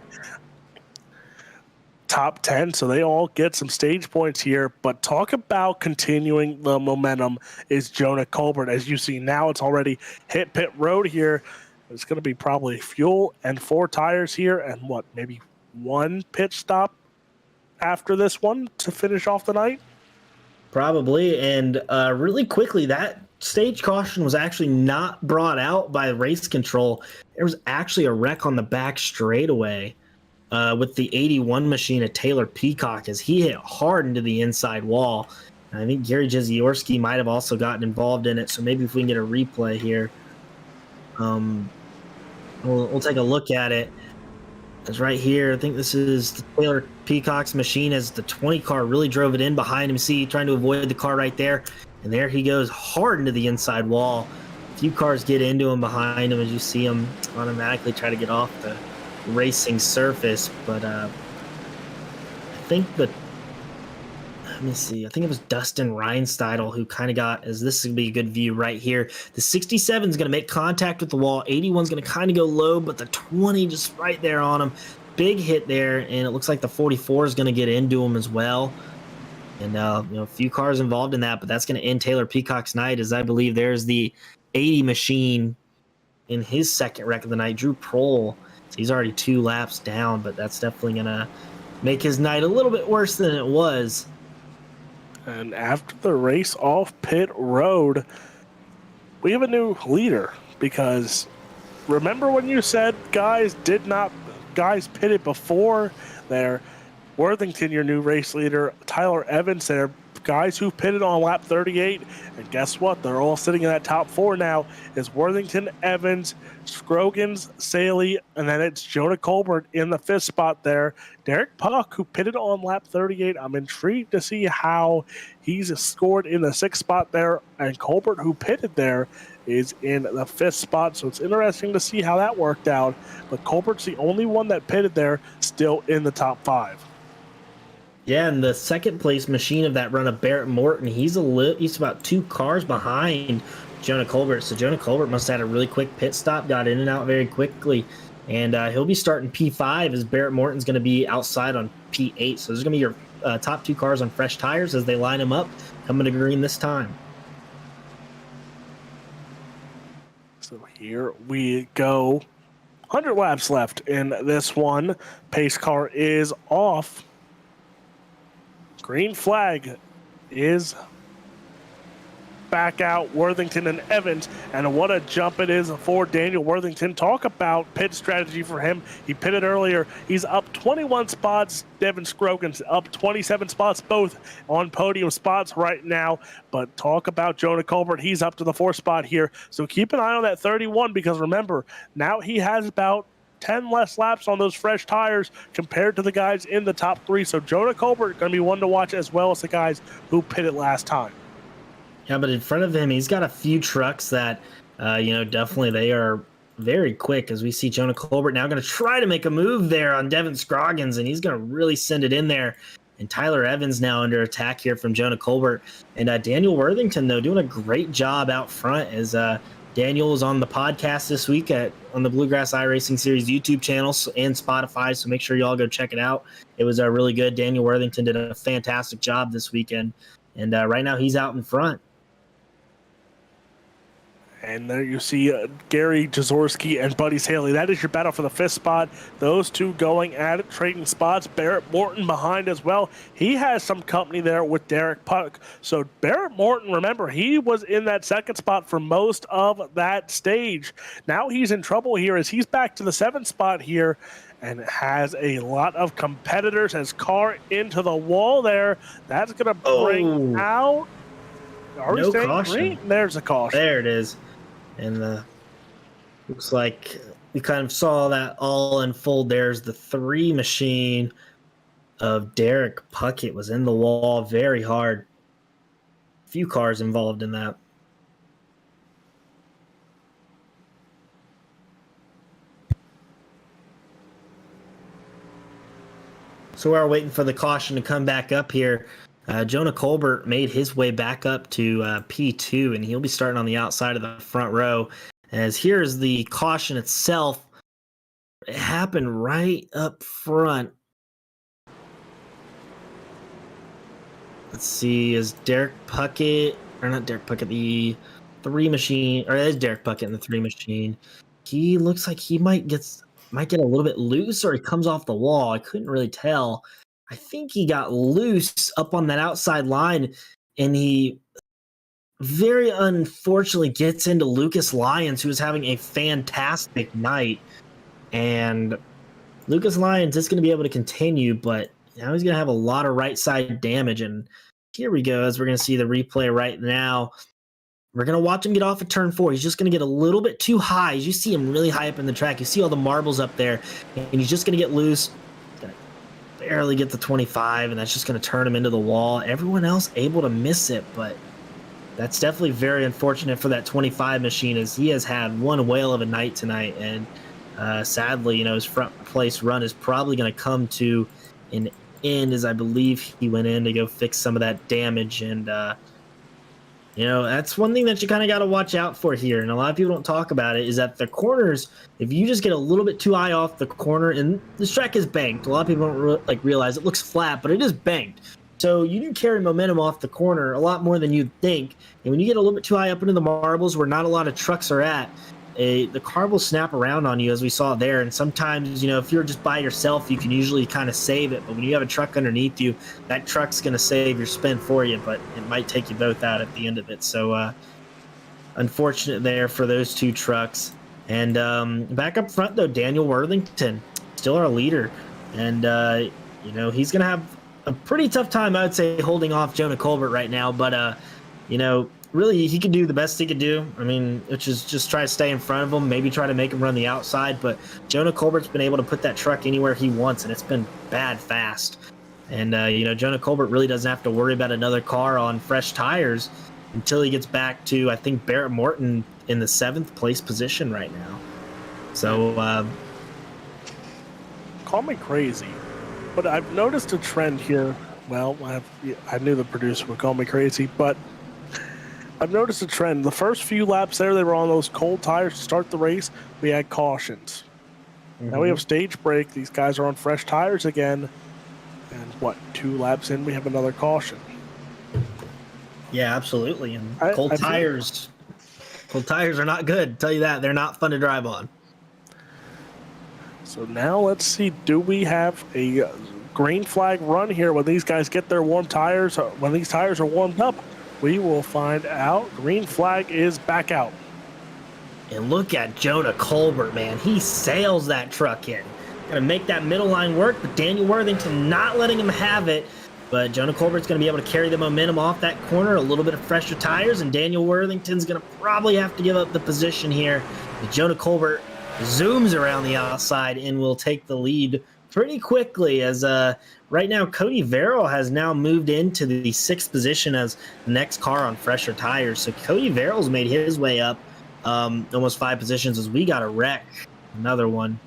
top 10, so they all get some stage points here. But talk about continuing the momentum is Jonah Colbert. As you see now, it's already hit pit road here. It's going to be probably fuel and 4 tires here, and maybe 1 pit stop after this one to finish off the night? Probably. And really quickly, that stage caution was actually not brought out by race control. There was actually a wreck on the back straightaway with the 81 machine of Taylor Peacock as he hit hard into the inside wall. And I think Gary Jeziorsky might have also gotten involved in it. So maybe if we can get a replay here, we'll take a look at it. It's right here. I think this is the Taylor Peacock's machine as the 20 car really drove it in behind him. See, trying to avoid the car right there. And there he goes hard into the inside wall. A few cars get into him behind him as you see him automatically try to get off the racing surface. But I think let me see. I think it was Dustin Reinsteidl who kind of got, as this is going to be a good view right here. The 67 is going to make contact with the wall. 81 is going to kind of go low, but the 20 just right there on him. Big hit there, and it looks like the 44 is going to get into him as well. And a few cars involved in that, but that's going to end Taylor Peacock's night, as I believe there's the 80 machine in his second wreck of the night, Drew Prohl. So he's already 2 laps down, but that's definitely going to make his night a little bit worse than it was. And after the race off pit road, we have a new leader, because remember when you said guys pitted before there? Worthington, your new race leader, Tyler Evans there, guys who pitted on lap 38, and guess what? They're all sitting in that top 4 now. It's Worthington, Evans, Scroggins, Saley, and then it's Jonah Colbert in the 5th spot there. Derek Puck, who pitted on lap 38, I'm intrigued to see how he's scored in the 6th spot there, and Colbert, who pitted there, is in the 5th spot, so it's interesting to see how that worked out, but Colbert's the only one that pitted there, still in the top 5. Yeah, and the second place machine of that run of Barrett Morton, he's about 2 cars behind Jonah Colbert. So Jonah Colbert must have had a really quick pit stop, got in and out very quickly. And he'll be starting P5 as Barrett Morton's going to be outside on P8. So there's going to be your top 2 cars on fresh tires as they line them up, coming to green this time. So here we go. 100 laps left in this one. Pace car is off. Green flag is back out. Worthington and Evans, and what a jump it is for Daniel Worthington. Talk about pit strategy for him. He pitted earlier. He's up 21 spots. Devin Scroggins up 27 spots, both on podium spots right now. But talk about Jonah Colbert. He's up to the 4th spot here. So keep an eye on that 31, because remember, now he has about 10 less laps on those fresh tires compared to the guys in the top 3. So Jonah Colbert going to be one to watch, as well as the guys who pitted last time. Yeah, but in front of him, he's got a few trucks that, definitely they are very quick, as we see Jonah Colbert now going to try to make a move there on Devin Scroggins, and he's going to really send it in there. And Tyler Evans now under attack here from Jonah Colbert. And Daniel Worthington, though, doing a great job out front, as Daniel is on the podcast this week on the Bluegrass iRacing Series YouTube channel and Spotify, so make sure you all go check it out. It was really good. Daniel Worthington did a fantastic job this weekend, and right now he's out in front. And there you see Gary Jezorski and Buddy Saley. That is your battle for the 5th spot. Those two going at it, trading spots. Barrett Morton behind as well. He has some company there with Derek Puck. So Barrett Morton, remember, he was in that 2nd spot for most of that stage. Now he's in trouble here as he's back to the 7th spot here and has a lot of competitors. His car into the wall there. That's going to bring out... Are we staying caution. green? There's a caution. There it is. And looks like we kind of saw that all unfold. There's the 3 machine of Derek Puckett was in the wall very hard. A few cars involved in that. So we're waiting for the caution to come back up here. Jonah Colbert made his way back up to P2, and he'll be starting on the outside of the front row. As here's the caution itself. It happened right up front. Let's see, is Derek Puckett, or not Derek Puckett, the 3 machine, or is Derek Puckett in the 3 machine? He looks like he might get a little bit loose, or he comes off the wall. I couldn't really tell. I think he got loose up on that outside line, and he very unfortunately gets into Lucas Lyons, who is having a fantastic night. And Lucas Lyons is going to be able to continue, but now he's going to have a lot of right side damage. And here we go, as we're going to see the replay right now. We're going to watch him get off of turn 4. He's just going to get a little bit too high. As you see him really high up in the track, you see all the marbles up there, and he's just going to get loose. Going to barely get the 25, and that's just going to turn him into the wall. Everyone else able to miss it, but that's definitely very unfortunate for that 25 machine, as he has had one whale of a night tonight. And sadly, his front place run is probably going to come to an end, as I believe he went in to go fix some of that damage. And that's one thing that you kind of got to watch out for here, and a lot of people don't talk about it, is that the corners, if you just get a little bit too high off the corner, and this track is banked, a lot of people don't realize it looks flat, but it is banked. So you do carry momentum off the corner a lot more than you'd think, and when you get a little bit too high up into the marbles where not a lot of trucks are at, the car will snap around on you, as we saw there. And sometimes, if you're just by yourself, you can usually kind of save it. But when you have a truck underneath you, that truck's going to save your spin for you, but it might take you both out at the end of it. So unfortunate there for those two trucks. And back up front, though, Daniel Worthington, still our leader. And, he's going to have a pretty tough time, I would say, holding off Jonah Colbert right now. But, really, he could do the best he could do. Which is just try to stay in front of him, maybe try to make him run the outside. But Jonah Colbert's been able to put that truck anywhere he wants, and it's been bad fast. And, Jonah Colbert really doesn't have to worry about another car on fresh tires until he gets back to, I think, Barrett Morton in the 7th place position right now. So, call me crazy, but I've noticed a trend here. Well, I knew the producer would call me crazy, but I've noticed a trend. The first few laps there, they were on those cold tires to start the race. We had cautions. Now we have stage break. These guys are on fresh tires again. And 2 laps in, we have another caution. Yeah, absolutely. And cold tires are not good. I'll tell you that. They're not fun to drive on. So now let's see. Do we have a green flag run here when these guys get their warm tires? When these tires are warmed up, we will find out. Green flag is back out. And look at Jonah Colbert, man. He sails that truck in. Gonna make that middle line work, but Daniel Worthington not letting him have it. But Jonah Colbert's gonna be able to carry the momentum off that corner, a little bit of fresher tires, and Daniel Worthington's gonna probably have to give up the position here. But Jonah Colbert zooms around the outside and will take the lead pretty quickly, as right now Cody Verrill has now moved into the 6th position as the next car on fresher tires. So Cody Verrill's made his way up almost 5 positions, as we got a wreck. Another one.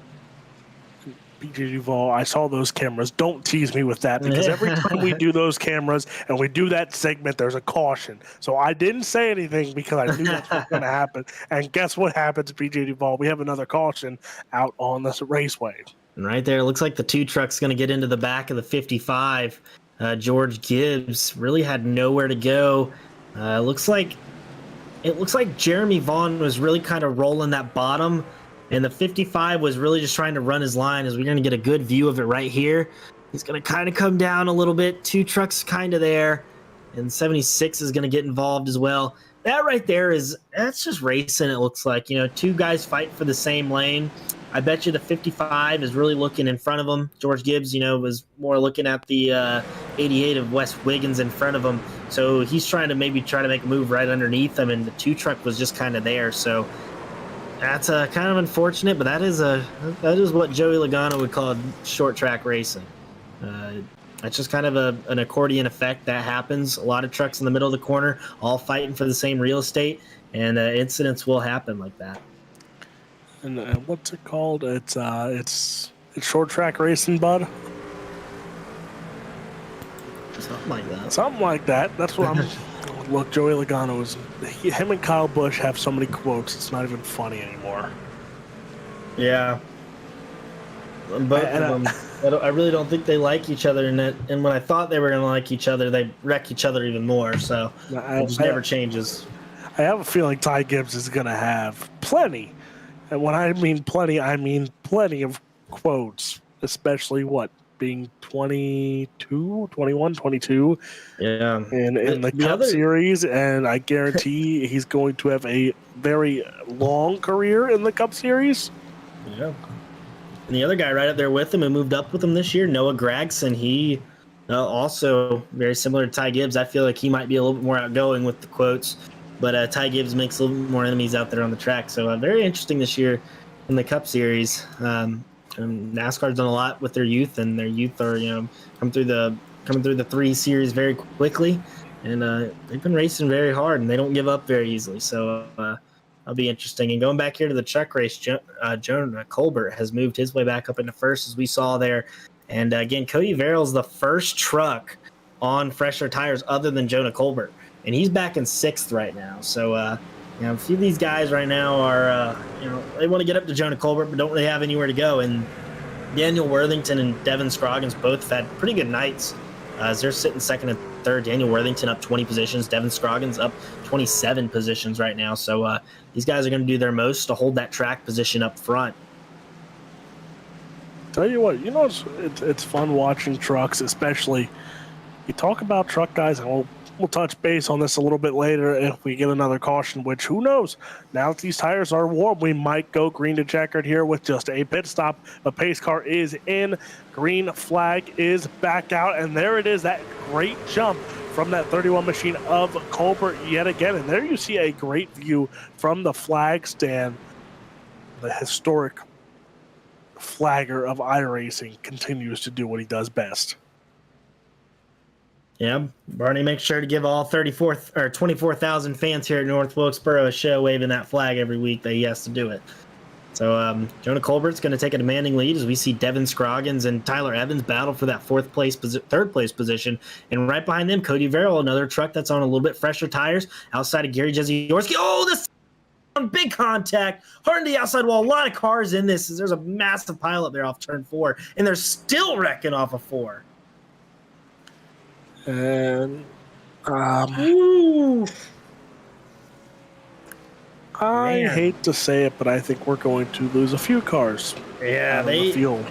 BJ Duvall, I saw those cameras. Don't tease me with that, because every time we do those cameras and we do that segment, there's a caution. So I didn't say anything because I knew that's what's going to happen. And guess what happens, BJ Duvall? We have another caution out on this raceway. And right there, it looks like the 2 truck's going to get into the back of the 55. George Gibbs really had nowhere to go. It looks like Jeremy Vaughn was really kind of rolling that bottom, and the 55 was really just trying to run his line, as we're going to get a good view of it right here. He's going to kind of come down a little bit. 2 trucks kind of there, and 76 is going to get involved as well. That right there that's just racing, it looks like. 2 guys fight for the same lane. I bet you the 55 is really looking in front of him. George Gibbs, was more looking at the 88 of Wes Wiggins in front of him. So he's trying to make a move right underneath him, and the 2 truck was just kind of there. So that's kind of unfortunate, but that is what Joey Logano would call short track racing. That's just kind of an accordion effect that happens. A lot of trucks in the middle of the corner, all fighting for the same real estate, and incidents will happen like that. And what's it called? It's short track racing, bud. Something like that. Something like that. That's what I'm. Look, Joey Logano him and Kyle Busch have so many quotes. It's not even funny anymore. Yeah. Both of them. I really don't think they like each other, and when I thought they were going to like each other, they wreck each other even more. So it just never changes. I have a feeling Ty Gibbs is going to have plenty. And when I mean plenty of quotes, especially being 22, 21, 22 Yeah. in the Cup Series, and I guarantee he's going to have a very long career in the Cup Series. Yeah. And the other guy right up there with him who moved up with him this year, Noah Gragson, he also very similar to Ty Gibbs. I feel like he might be a little bit more outgoing with the quotes, but Ty Gibbs makes a little bit more enemies out there on the track. So very interesting this year in the Cup Series. And NASCAR's done a lot with their youth, and their youth are coming through the 3 series very quickly, and they've been racing very hard, and they don't give up very easily. So that'll be interesting. And going back here to the truck race, Jonah Colbert has moved his way back up into first, as we saw there. And again, Cody Verrill's the first truck on fresher tires other than Jonah Colbert, and he's back in 6th right now. So a few of these guys right now are they want to get up to Jonah Colbert, but don't really have anywhere to go. And Daniel Worthington and Devin Scroggins both have had pretty good nights as they're sitting 2nd and 3rd. Daniel Worthington up 20 positions, Devin Scroggins up 27 positions right now. So these guys are going to do their most to hold that track position up front. Tell you what, it's fun watching trucks, especially. You talk about truck guys, and we'll touch base on this a little bit later if we get another caution, which who knows? Now that these tires are warm, we might go green to checkered here with just a pit stop. The pace car is in. Green flag is back out, and there it is, that great jump from that 31 machine of Colbert yet again. And there you see a great view from the flag stand. The historic flagger of iRacing continues to do what he does best. Yeah, Barney makes sure to give all 24,000 fans here at North Wilkesboro a show waving that flag every week that he has to do it. So Jonah Colbert's going to take a demanding lead as we see Devin Scroggins and Tyler Evans battle for that 3rd place position. And right behind them, Cody Verrill, another truck that's on a little bit fresher tires outside of Gary Jeziorski. Oh, this big contact, hard to the outside wall. A lot of cars in this. There's a massive pile up there off turn 4, and they're still wrecking off of 4. And I hate to say it, but I think we're going to lose a few cars. Yeah, the field.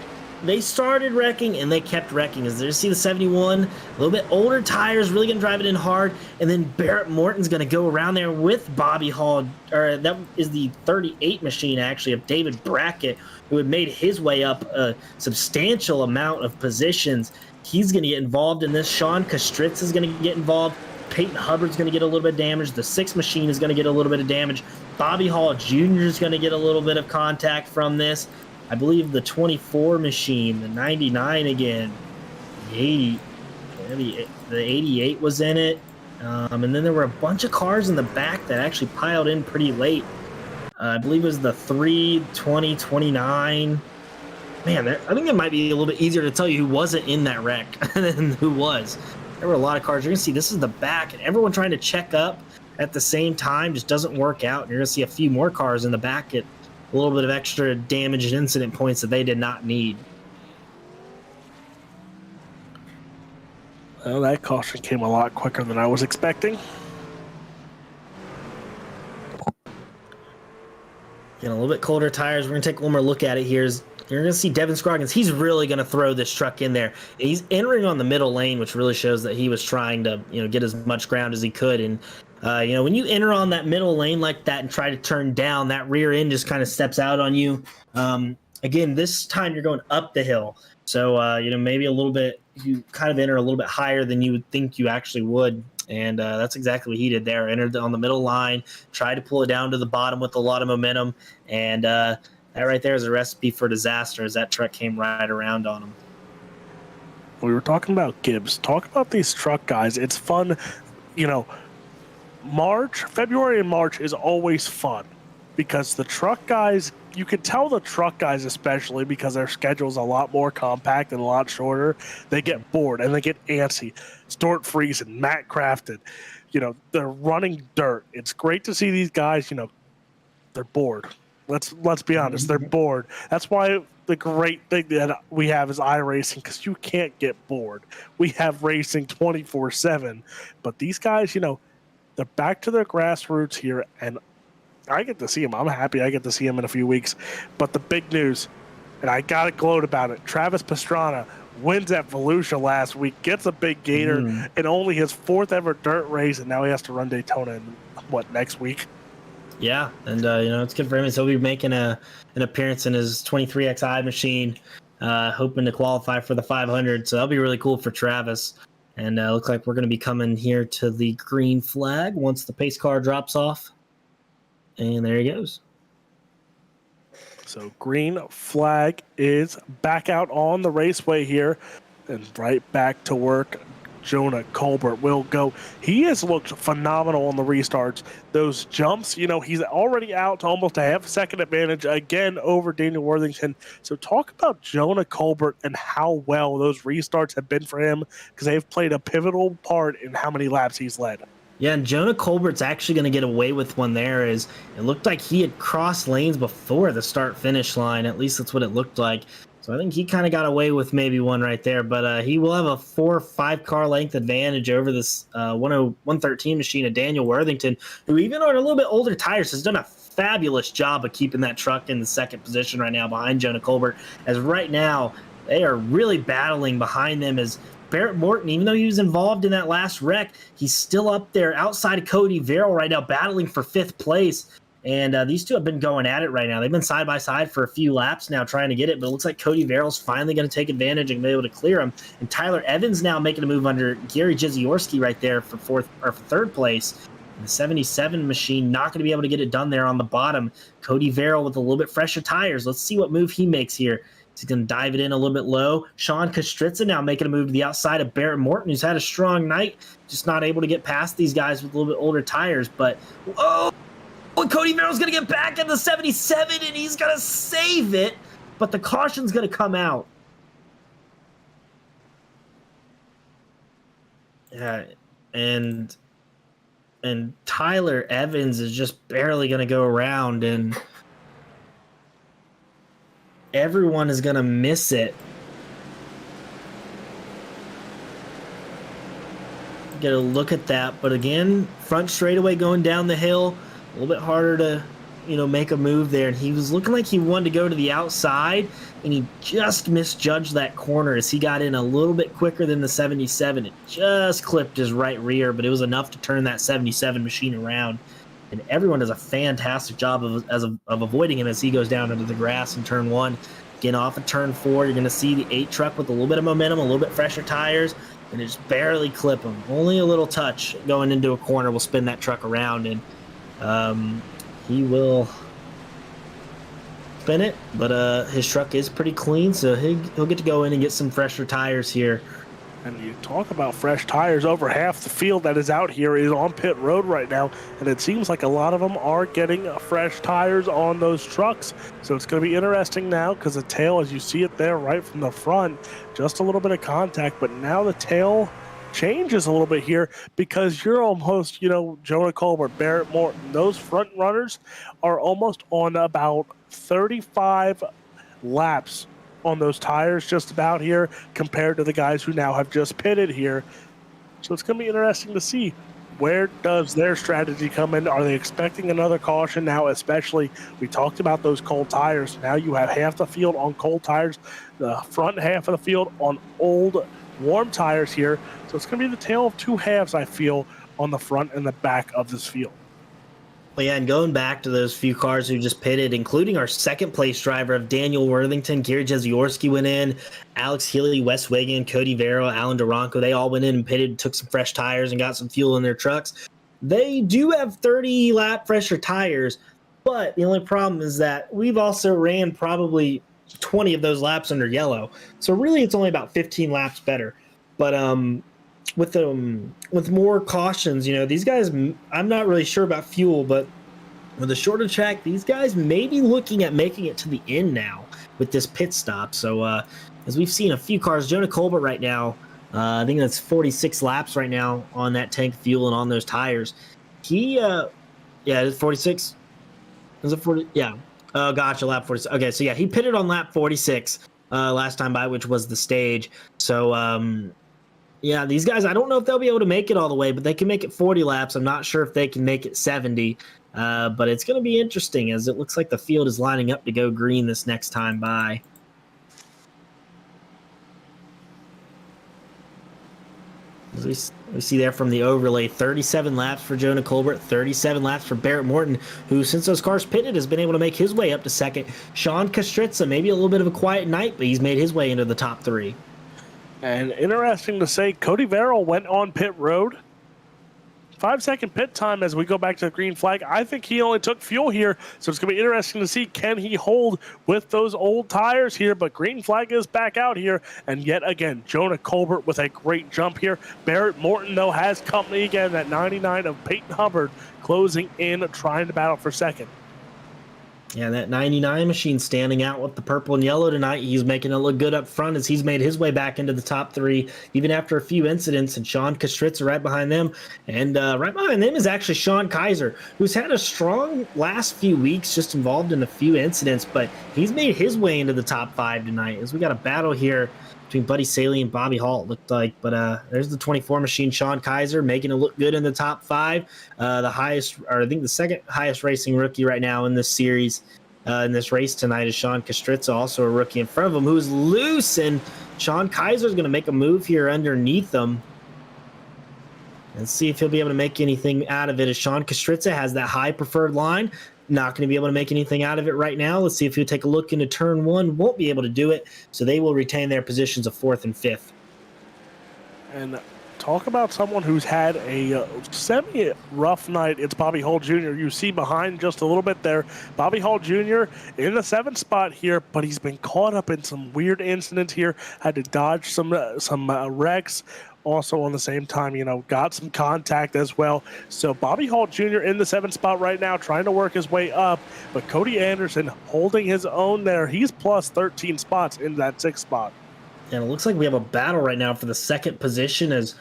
They started wrecking and they kept wrecking. As you see the 71, a little bit older tires, really going to drive it in hard. And then Barrett Morton's going to go around there with Bobby Hall. Or that is the 38 machine, actually, of David Brackett, who had made his way up a substantial amount of positions. He's going to get involved in this. Sean Kastritz is going to get involved. Peyton Hubbard's going to get a little bit of damage. The 6 machine is going to get a little bit of damage. Bobby Hall Jr. is going to get a little bit of contact from this. I believe the 24 machine, the 99 again, the 88 was in it. And then there were a bunch of cars in the back that actually piled in pretty late. I believe it was the 3, 20, 29. Man, I think it might be a little bit easier to tell you who wasn't in that wreck than who was. There were a lot of cars. You're going to see this is the back, and everyone trying to check up at the same time just doesn't work out. And you're going to see a few more cars in the back at a little bit of extra damage and incident points that they did not need. Well, that caution came a lot quicker than I was expecting. A little bit colder tires. We're going to take one more look at it here. You're going to see Devin Scroggins. He's really going to throw this truck in there. He's entering on the middle lane, which really shows that he was trying to, get as much ground as he could. And, when you enter on that middle lane like that and try to turn down, that rear end just kind of steps out on you. Again, this time you're going up the hill. So, maybe a little bit, you kind of enter a little bit higher than you would think you actually would. And that's exactly what he did there. Entered on the middle line, tried to pull it down to the bottom with a lot of momentum. And that right there is a recipe for disaster as that truck came right around on him. We were talking about Gibbs. Talk about these truck guys. It's fun. February and March is always fun because the truck guys, you can tell the truck guys especially because their schedule's a lot more compact and a lot shorter. They get bored and they get antsy. Stuart Friesen, Matt Crafton, they're running dirt. It's great to see these guys, they're bored. Let's be honest, they're bored. That's why the great thing that we have is iRacing, because you can't get bored. We have racing 24/7, but these guys, they're back to their grassroots here, and I get to see them. I'm happy I get to see them in a few weeks. But the big news, and I got to gloat about it, Travis Pastrana wins at Volusia last week, gets a big gator in only his 4th ever dirt race, and now he has to run Daytona in, next week? Yeah, and it's good for him. So he'll be making an appearance in his 23XI machine, hoping to qualify for the 500. So that'll be really cool for Travis. And looks like we're going to be coming here to the green flag once the pace car drops off. And there he goes. So green flag is back out on the raceway here, and right back to work. Jonah Colbert will go. He has looked phenomenal on the restarts. Those jumps, he's already out to almost a half-second advantage again over Daniel Worthington. So talk about Jonah Colbert and how well those restarts have been for him, because they've played a pivotal part in how many laps he's led. Yeah, and Jonah Colbert's actually going to get away with one there. Is it looked like he had crossed lanes before the start-finish line. At least that's what it looked like. So I think he kind of got away with maybe one right there. But he will have a 4 or 5 car length advantage over this 113 machine of Daniel Worthington, who even on a little bit older tires has done a fabulous job of keeping that truck in the second position right now behind Jonah Colbert. As right now, they are really battling behind them as Barrett Morton, even though he was involved in that last wreck, he's still up there outside of Cody Verrill right now, battling for 5th place. And these two have been going at it right now. They've been side by side for a few laps now trying to get it, but it looks like Cody Verrill's finally going to take advantage and be able to clear him. And Tyler Evans now making a move under Gary Jiziorsky right there for 3rd place. And the 77 machine not going to be able to get it done there on the bottom. Cody Verrill with a little bit fresher tires. Let's see what move he makes here. He's going to dive it in a little bit low. Sean Kostritza now making a move to the outside of Barrett Morton, who's had a strong night, just not able to get past these guys with a little bit older tires. But, Cody Verrill's going to get back in the 77, and he's going to save it, but the caution's going to come out. Yeah, and Tyler Evans is just barely going to go around, and everyone is going to miss it. Get a look at that, but again, front straightaway going down the hill, a little bit harder to, make a move there. And he was looking like he wanted to go to the outside, and he just misjudged that corner as he got in a little bit quicker than the 77. It just clipped his right rear, but it was enough to turn that 77 machine around. And everyone does a fantastic job of avoiding him as he goes down into the grass in turn 1. Getting off of turn 4, you're going to see the 8 truck with a little bit of momentum, a little bit fresher tires, and it just barely clip him. Only a little touch going into a corner will spin that truck around, and he will spin it, but his truck is pretty clean, so he'll get to go in and get some fresher tires here. And you talk about fresh tires, over half the field that is out here is on pit road right now, and it seems like a lot of them are getting fresh tires on those trucks. So it's going to be interesting now, because the tail, as you see it there right from the front, just a little bit of contact, but now the tail changes a little bit here, because you're almost, Jonah Colbert, Barrett Morton, those front runners are almost on about 35 laps on those tires just about here, compared to the guys who now have just pitted here. So it's going to be interesting to see, where does their strategy come in? Are they expecting another caution now? Especially, we talked about those cold tires. Now you have half the field on cold tires, the front half of the field on old warm tires here. So it's going to be the tale of two halves, I feel, on the front and the back of this field. Well, yeah, and going back to those few cars who just pitted, including our second place driver of Daniel Worthington, Gary Jeziorsky went in, Alex Healy, Wes Wigan, Cody Verrill, Alan Duranko, they all went in and pitted, took some fresh tires and got some fuel in their trucks. They do have 30-lap fresher tires, but the only problem is that we've also ran probably 20 of those laps under yellow. So really it's only about 15 laps better. But with more cautions, these guys, I'm not really sure about fuel, but with a shorter track, these guys may be looking at making it to the end now with this pit stop. So as we've seen a few cars, Jonah Colbert right now, I think that's 46 laps right now on that tank of fuel and on those tires. It's 46. Is it 40? Yeah. Oh, gotcha, lap 46. Okay, so yeah, he pitted on lap 46 last time by, which was the stage. So, yeah, these guys, I don't know if they'll be able to make it all the way, but they can make it 40 laps. I'm not sure if they can make it 70, but it's going to be interesting, as it looks like the field is lining up to go green this next time by. we see there from the overlay, 37 laps for Jonah Colbert, 37 laps for Barrett Morton, who since those cars pitted has been able to make his way up to second. Sean Kastritza, maybe a little bit of a quiet night, but he's made his way into the top 3. And interesting to say, Cody Verrill went on pit road. 5-second pit time as we go back to the green flag. I think he only took fuel here, so it's going to be interesting to see, can he hold with those old tires here? But green flag is back out here, and yet again, Jonah Colbert with a great jump here. Barrett Morton, though, has company again. That 99 of Peyton Hubbard closing in, trying to battle for second. Yeah, that 99 machine standing out with the purple and yellow tonight. He's making it look good up front as he's made his way back into the top 3, even after a few incidents. And Sean Kastritza right behind them. And right behind them is actually Sean Kaiser, who's had a strong last few weeks, just involved in a few incidents. But he's made his way into the top 5 tonight as we got a battle here between Buddy Saley and Bobby Hall, it looked like. But there's the 24 machine, Sean Kaiser, making it look good in the top 5. The highest, or I think the second highest racing rookie right now in this series, in this race tonight, is Sean Kastritza, also a rookie in front of him, who's loose. And Sean Kaiser is going to make a move here underneath him. Let's see if he'll be able to make anything out of it, as Sean Kastritza has that high preferred line. Not going to be able to make anything out of it right now. Let's see if he'll take a look into turn 1. Won't be able to do it, so they will retain their positions of 4th and 5th. And talk about someone who's had a semi-rough night. It's Bobby Hull Jr. You see behind just a little bit there. Bobby Hull Jr. in the 7th spot here, but he's been caught up in some weird incidents here. Had to dodge some wrecks. Also on the same time, got some contact as well. So Bobby Hall Jr. in the 7th spot right now, trying to work his way up. But Cody Anderson holding his own there. He's plus 13 spots in that 6th spot. And it looks like we have a battle right now for the 2nd position, as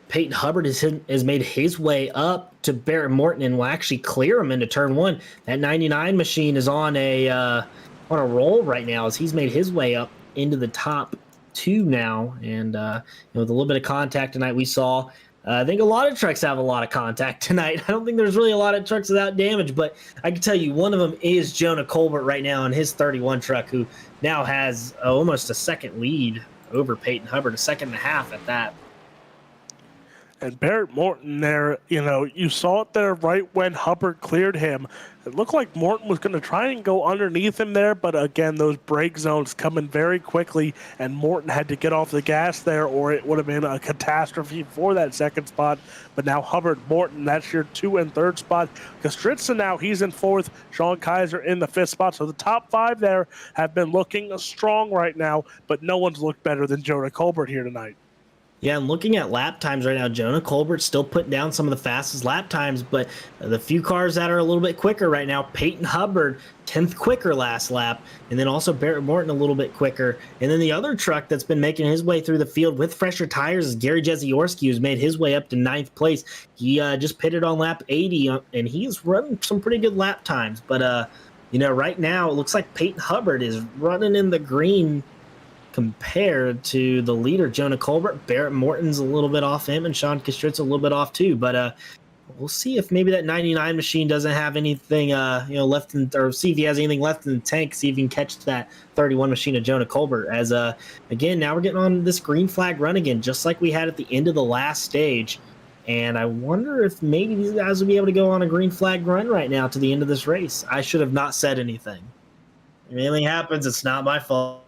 Peyton Hubbard has made his way up to Barrett Morton and will actually clear him into turn 1. That 99 machine is on a roll right now, as he's made his way up into the top 2 now. And with a little bit of contact tonight, we saw. I think a lot of trucks have a lot of contact tonight. I don't think there's really a lot of trucks without damage, but I can tell you one of them is Jonah Colbert right now in his 31 truck, who now has almost a second lead over Peyton Hubbard, a 2.5 seconds at that. And Barrett Morton there, you saw it there right when Hubbard cleared him. It looked like Morton was going to try and go underneath him there, but again, those brake zones coming very quickly, and Morton had to get off the gas there, or it would have been a catastrophe for that 2nd spot. But now Hubbard, Morton, that's your 2 and 3rd spot. Kastritza now, he's in 4th. Sean Kaiser in the 5th spot. So the top 5 there have been looking strong right now, but no one's looked better than Jonah Colbert here tonight. Yeah, and looking at lap times right now, Jonah Colbert's still putting down some of the fastest lap times, but the few cars that are a little bit quicker right now, Peyton Hubbard, 10th quicker last lap, and then also Barrett Morton a little bit quicker. And then the other truck that's been making his way through the field with fresher tires is Gary Jeziorski, who's made his way up to 9th place. He just pitted on lap 80, and he's running some pretty good lap times. But, right now it looks like Peyton Hubbard is running in the green compared to the leader, Jonah Colbert. Barrett Morton's a little bit off him, and Sean Kastritz a little bit off too. But we'll see if maybe that 99 machine doesn't have anything, left in, or see if he has anything left in the tank. See if he can catch that 31 machine of Jonah Colbert. As again, now we're getting on this green flag run again, just like we had at the end of the last stage. And I wonder if maybe these guys will be able to go on a green flag run right now to the end of this race. I should have not said anything. If anything happens, it's not my fault.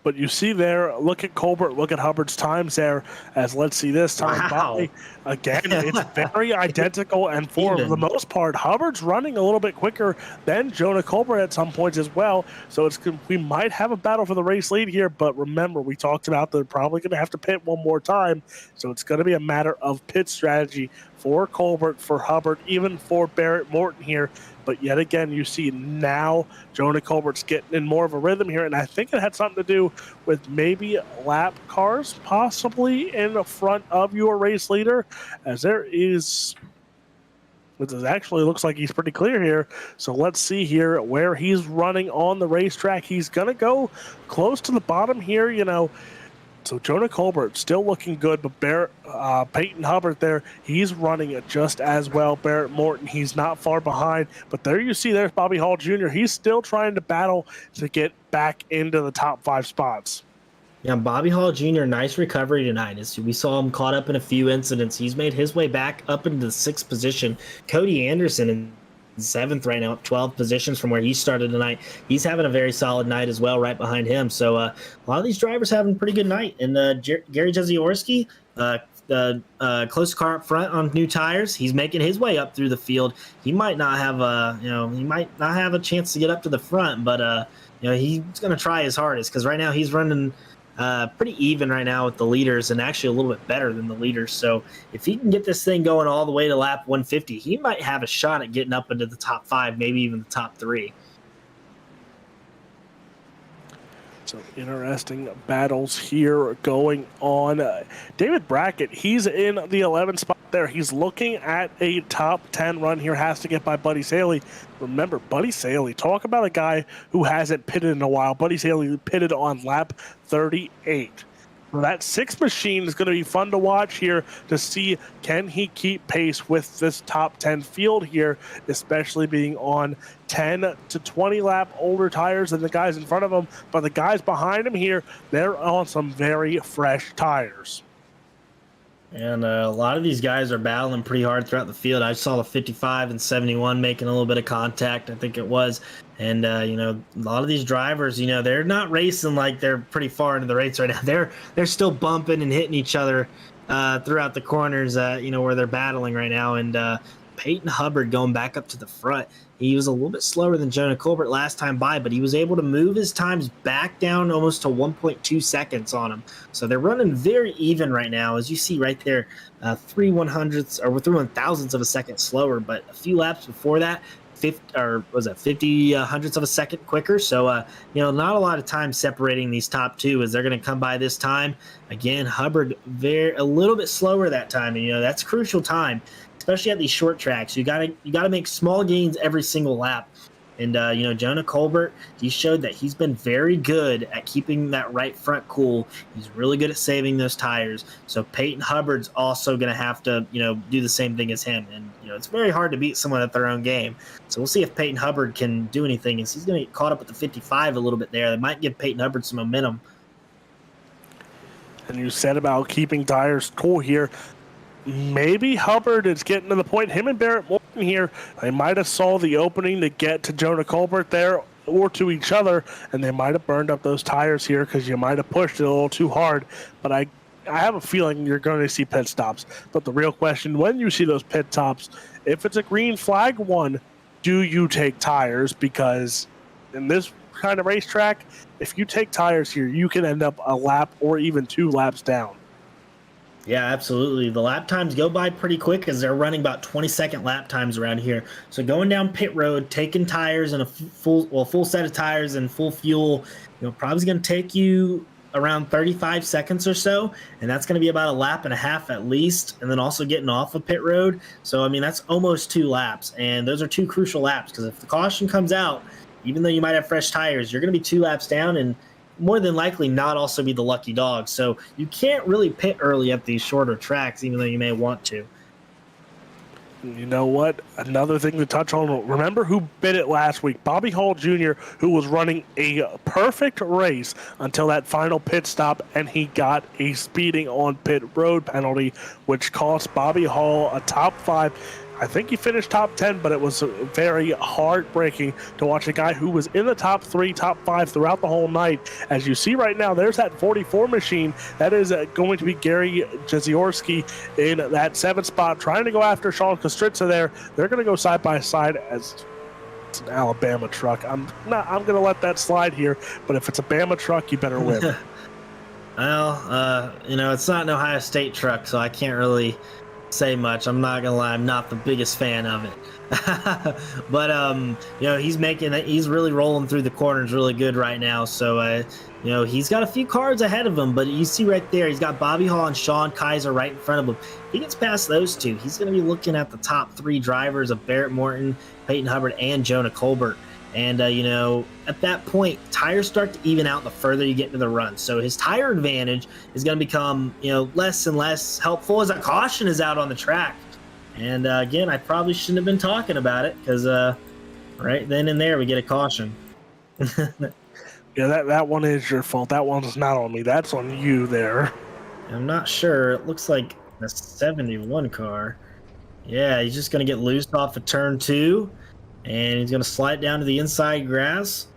But you see there, look at Colbert, look at Hubbard's times there, as let's see this time. Wow. Again, it's very identical, and for the most part, Hubbard's running a little bit quicker than Jonah Colbert at some points as well. So we might have a battle for the race lead here, but remember, we talked about they're probably going to have to pit one more time. So it's going to be a matter of pit strategy for Colbert, for Hubbard, even for Barrett Morton here. But yet again, you see now Jonah Colbert's getting in more of a rhythm here, and I think it had something to do with maybe lap cars possibly in front of your race leader, as there is... It actually looks like he's pretty clear here. So let's see here where he's running on the racetrack. He's going to go close to the bottom here, So Jonah Colbert still looking good, but Peyton Hubbard there, he's running it just as well. Barrett Morton, he's not far behind. But there you see there's Bobby Hall Jr. He's still trying to battle to get back into the top 5 spots. Yeah, Bobby Hall Jr., nice recovery tonight. As we saw him caught up in a few incidents. He's made his way back up into the 6th position. Cody Anderson in 7th right now, up 12 positions from where he started tonight. He's having a very solid night as well, right behind him. So a lot of these drivers having a pretty good night. And Gary Jeziorsky, close car up front on new tires. He's making his way up through the field. He might not have a chance to get up to the front, but he's going to try his hardest because right now he's running pretty even right now with the leaders and actually a little bit better than the leaders. So if he can get this thing going all the way to lap 150, he might have a shot at getting up into the top 5, maybe even the top 3. So interesting battles here going on. David Brackett, he's in the 11th spot there. He's looking at a top 10 run here. Has to get by Buddy Saley. Remember, Buddy Saley, talk about a guy who hasn't pitted in a while. Buddy Saley pitted on lap 38. Well, that 6 machine is going to be fun to watch here to see can he keep pace with this top 10 field here, especially being on 10 to 20 lap older tires than the guys in front of him. But the guys behind him here, they're on some very fresh tires. And a lot of these guys are battling pretty hard throughout the field. I saw the 55 and 71 making a little bit of contact, I think it was. And, a lot of these drivers, they're not racing like they're pretty far into the race right now. They're still bumping and hitting each other throughout the corners, where they're battling right now. And Peyton Hubbard going back up to the front. He was a little bit slower than Jonah Colbert last time by, but he was able to move his times back down almost to 1.2 seconds on him. So they're running very even right now. As you see right there, 3 100ths or 3 1,000ths of a second slower, but a few laps before that, 50 hundredths of a second quicker. So, not a lot of time separating these top 2 as they're going to come by this time. Again, Hubbard a little bit slower that time. And, that's crucial time, especially at these short tracks. You got to make small gains every single lap. And, Jonah Colbert, he showed that he's been very good at keeping that right front cool. He's really good at saving those tires. So Peyton Hubbard's also going to have to, do the same thing as him. And, it's very hard to beat someone at their own game. So we'll see if Peyton Hubbard can do anything. He's going to get caught up with the 55 a little bit there. That might give Peyton Hubbard some momentum. And you said about keeping tires cool here. Maybe Hubbard is getting to the point. Him and Barrett Morton here, they might have saw the opening to get to Jonah Colbert there or to each other, and they might have burned up those tires here because you might have pushed it a little too hard. But I have a feeling you're going to see pit stops. But the real question, when you see those pit stops, if it's a green flag one, do you take tires? Because in this kind of racetrack, if you take tires here, you can end up a lap or even 2 laps down. Yeah, absolutely. The lap times go by pretty quick as they're running about 20-second lap times around here. So going down pit road, taking tires and a full set of tires and full fuel, probably going to take you around 35 seconds or so, and that's going to be about a lap and a half at least, and then also getting off of pit road. So, that's almost 2 laps, and those are 2 crucial laps because if the caution comes out, even though you might have fresh tires, you're going to be 2 laps down and more than likely not also be the lucky dog. So you can't really pit early at these shorter tracks, even though you may want to. You know what? Another thing to touch on. Remember who bit it last week? Bobby Hall Jr., who was running a perfect race until that final pit stop, and he got a speeding on pit road penalty, which cost Bobby Hall a top 5. I think he finished top 10, but it was very heartbreaking to watch a guy who was in the top 3, top 5 throughout the whole night. As you see right now, there's that 44 machine. That is going to be Gary Jeziorsky in that 7th spot, trying to go after Sean Kostritza there. They're going to go side by side as it's an Alabama truck. I'm going to let that slide here, but if it's a Bama truck, you better win. Well, it's not an Ohio State truck, so I can't really say much. I'm not gonna lie, I'm not the biggest fan of it. But he's really rolling through the corners really good right now. So he's got a few cars ahead of him, but you see right there, he's got Bobby Hall and Sean Kaiser right in front of him. If he gets past those 2, he's gonna be looking at the top 3 drivers of Barrett Morton, Peyton Hubbard, and Jonah Colbert. And, at that point, tires start to even out the further you get into the run. So his tire advantage is going to become, less and less helpful as a caution is out on the track. And, again, I probably shouldn't have been talking about it because right then and there we get a caution. Yeah, that one is your fault. That one's not on me. That's on you there. I'm not sure. It looks like a 71 car. Yeah, he's just going to get loose off of turn 2, and he's going to slide down to the inside grass.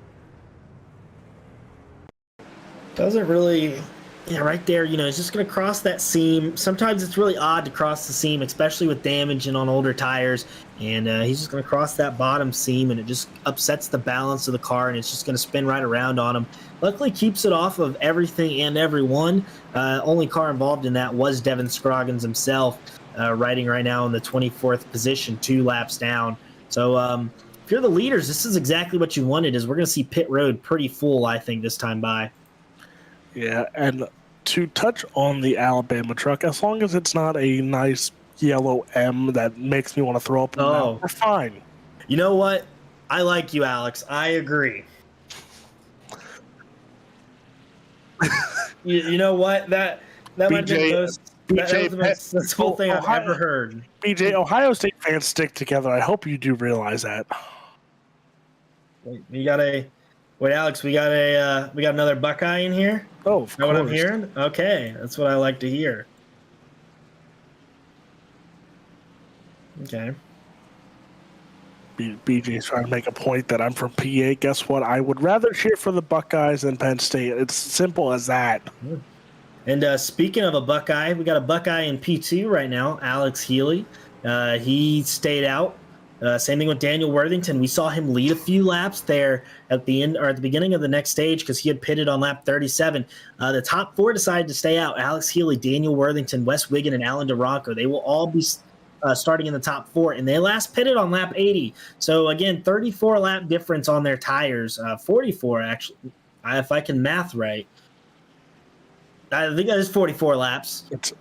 Doesn't really, yeah, right there, he's just going to cross that seam. Sometimes it's really odd to cross the seam, especially with damage and on older tires. And he's just going to cross that bottom seam, and it just upsets the balance of the car, and it's just going to spin right around on him. Luckily, keeps it off of everything and everyone. Only car involved in that was Devin Scroggins himself, riding right now in the 24th position, 2 laps down. So if you're the leaders, this is exactly what you wanted. Is we're going to see pit road pretty full, I think, this time by. Yeah, and to touch on the Alabama truck, as long as it's not a nice yellow M that makes me want to throw up, we're fine. You know what? I like you, Alex. I agree. you know what? That might be the most. That was the most sensible thing I've ever heard. BJ, Ohio State fans stick together. I hope you do realize that. Wait, Alex, we got another Buckeye in here? Oh, is that what I'm hearing? Okay, that's what I like to hear. Okay. BJ's trying to make a point that I'm from PA. Guess what? I would rather cheer for the Buckeyes than Penn State. It's simple as that. And speaking of a Buckeye, we got a Buckeye in P2 right now, Alex Healy. He stayed out. Same thing with Daniel Worthington. We saw him lead a few laps there at the end or at the beginning of the next stage because he had pitted on lap 37. The top 4 decided to stay out. Alex Healy, Daniel Worthington, Wes Wiggin, and Alan DeRonco. They will all be starting in the top 4, and they last pitted on lap 80. So, again, 34 lap difference on their tires. 44, actually, if I can math right. I think that is 44 laps. It's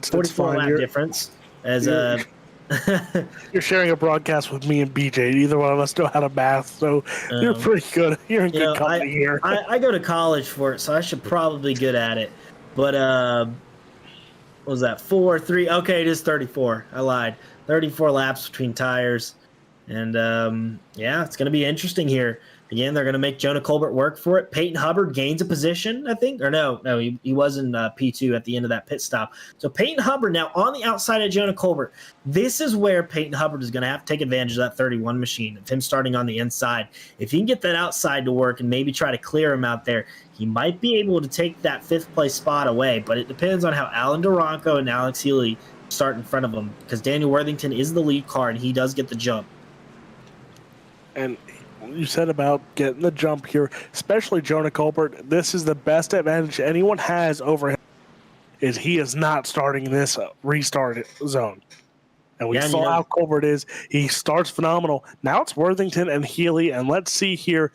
44 lap difference. You're sharing a broadcast with me and BJ. Neither one of us know how to math, so you're pretty good. You're in good company here. I go to college for it, so I should probably be good at it. But what was that? 4, 3? Okay, it is 34. I lied. 34 laps between tires, and it's going to be interesting here. Again, they're going to make Jonah Colbert work for it. Peyton Hubbard gains a position, I think. Or no, he was in P2 at the end of that pit stop. So Peyton Hubbard now on the outside of Jonah Colbert. This is where Peyton Hubbard is going to have to take advantage of that 31 machine, of him starting on the inside. If he can get that outside to work and maybe try to clear him out there, he might be able to take that 5th place spot away. But it depends on how Alan DeRonco and Alex Healy start in front of him, because Daniel Worthington is the lead car, and he does get the jump. And you said about getting the jump here, especially Jonah Colbert. This is the best advantage anyone has over him, is he is not starting this restart zone. And we saw how Colbert is. He starts phenomenal. Now it's Worthington and Healy, and let's see here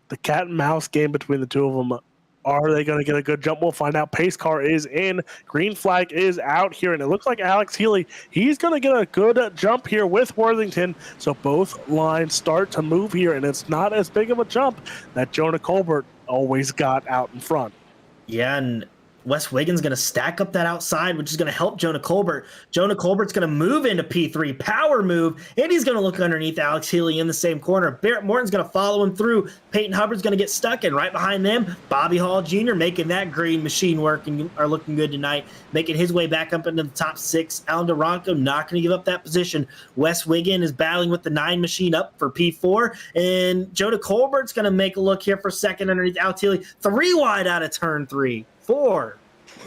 the cat and mouse game between the two of them. Are they going to get a good jump? We'll find out. Pace car is in. Green flag is out here, and it looks like Alex Healy, he's going to get a good jump here with Worthington. So both lines start to move here, and it's not as big of a jump that Jonah Colbert always got out in front. Yeah, and Wes Wiggins going to stack up that outside, which is going to help Jonah Colbert. Jonah Colbert's going to move into P3, power move, and he's going to look underneath Alex Healy in the same corner. Barrett Morton's going to follow him through. Peyton Hubbard's going to get stuck in. Right behind them, Bobby Hall Jr. making that green machine work and are looking good tonight, making his way back up into the top 6. Alan DeRonco not going to give up that position. Wes Wiggin is battling with the 9 machine up for P4, and Jonah Colbert's going to make a look here for second underneath Alex Healy. 3 wide out of turn 3. 4.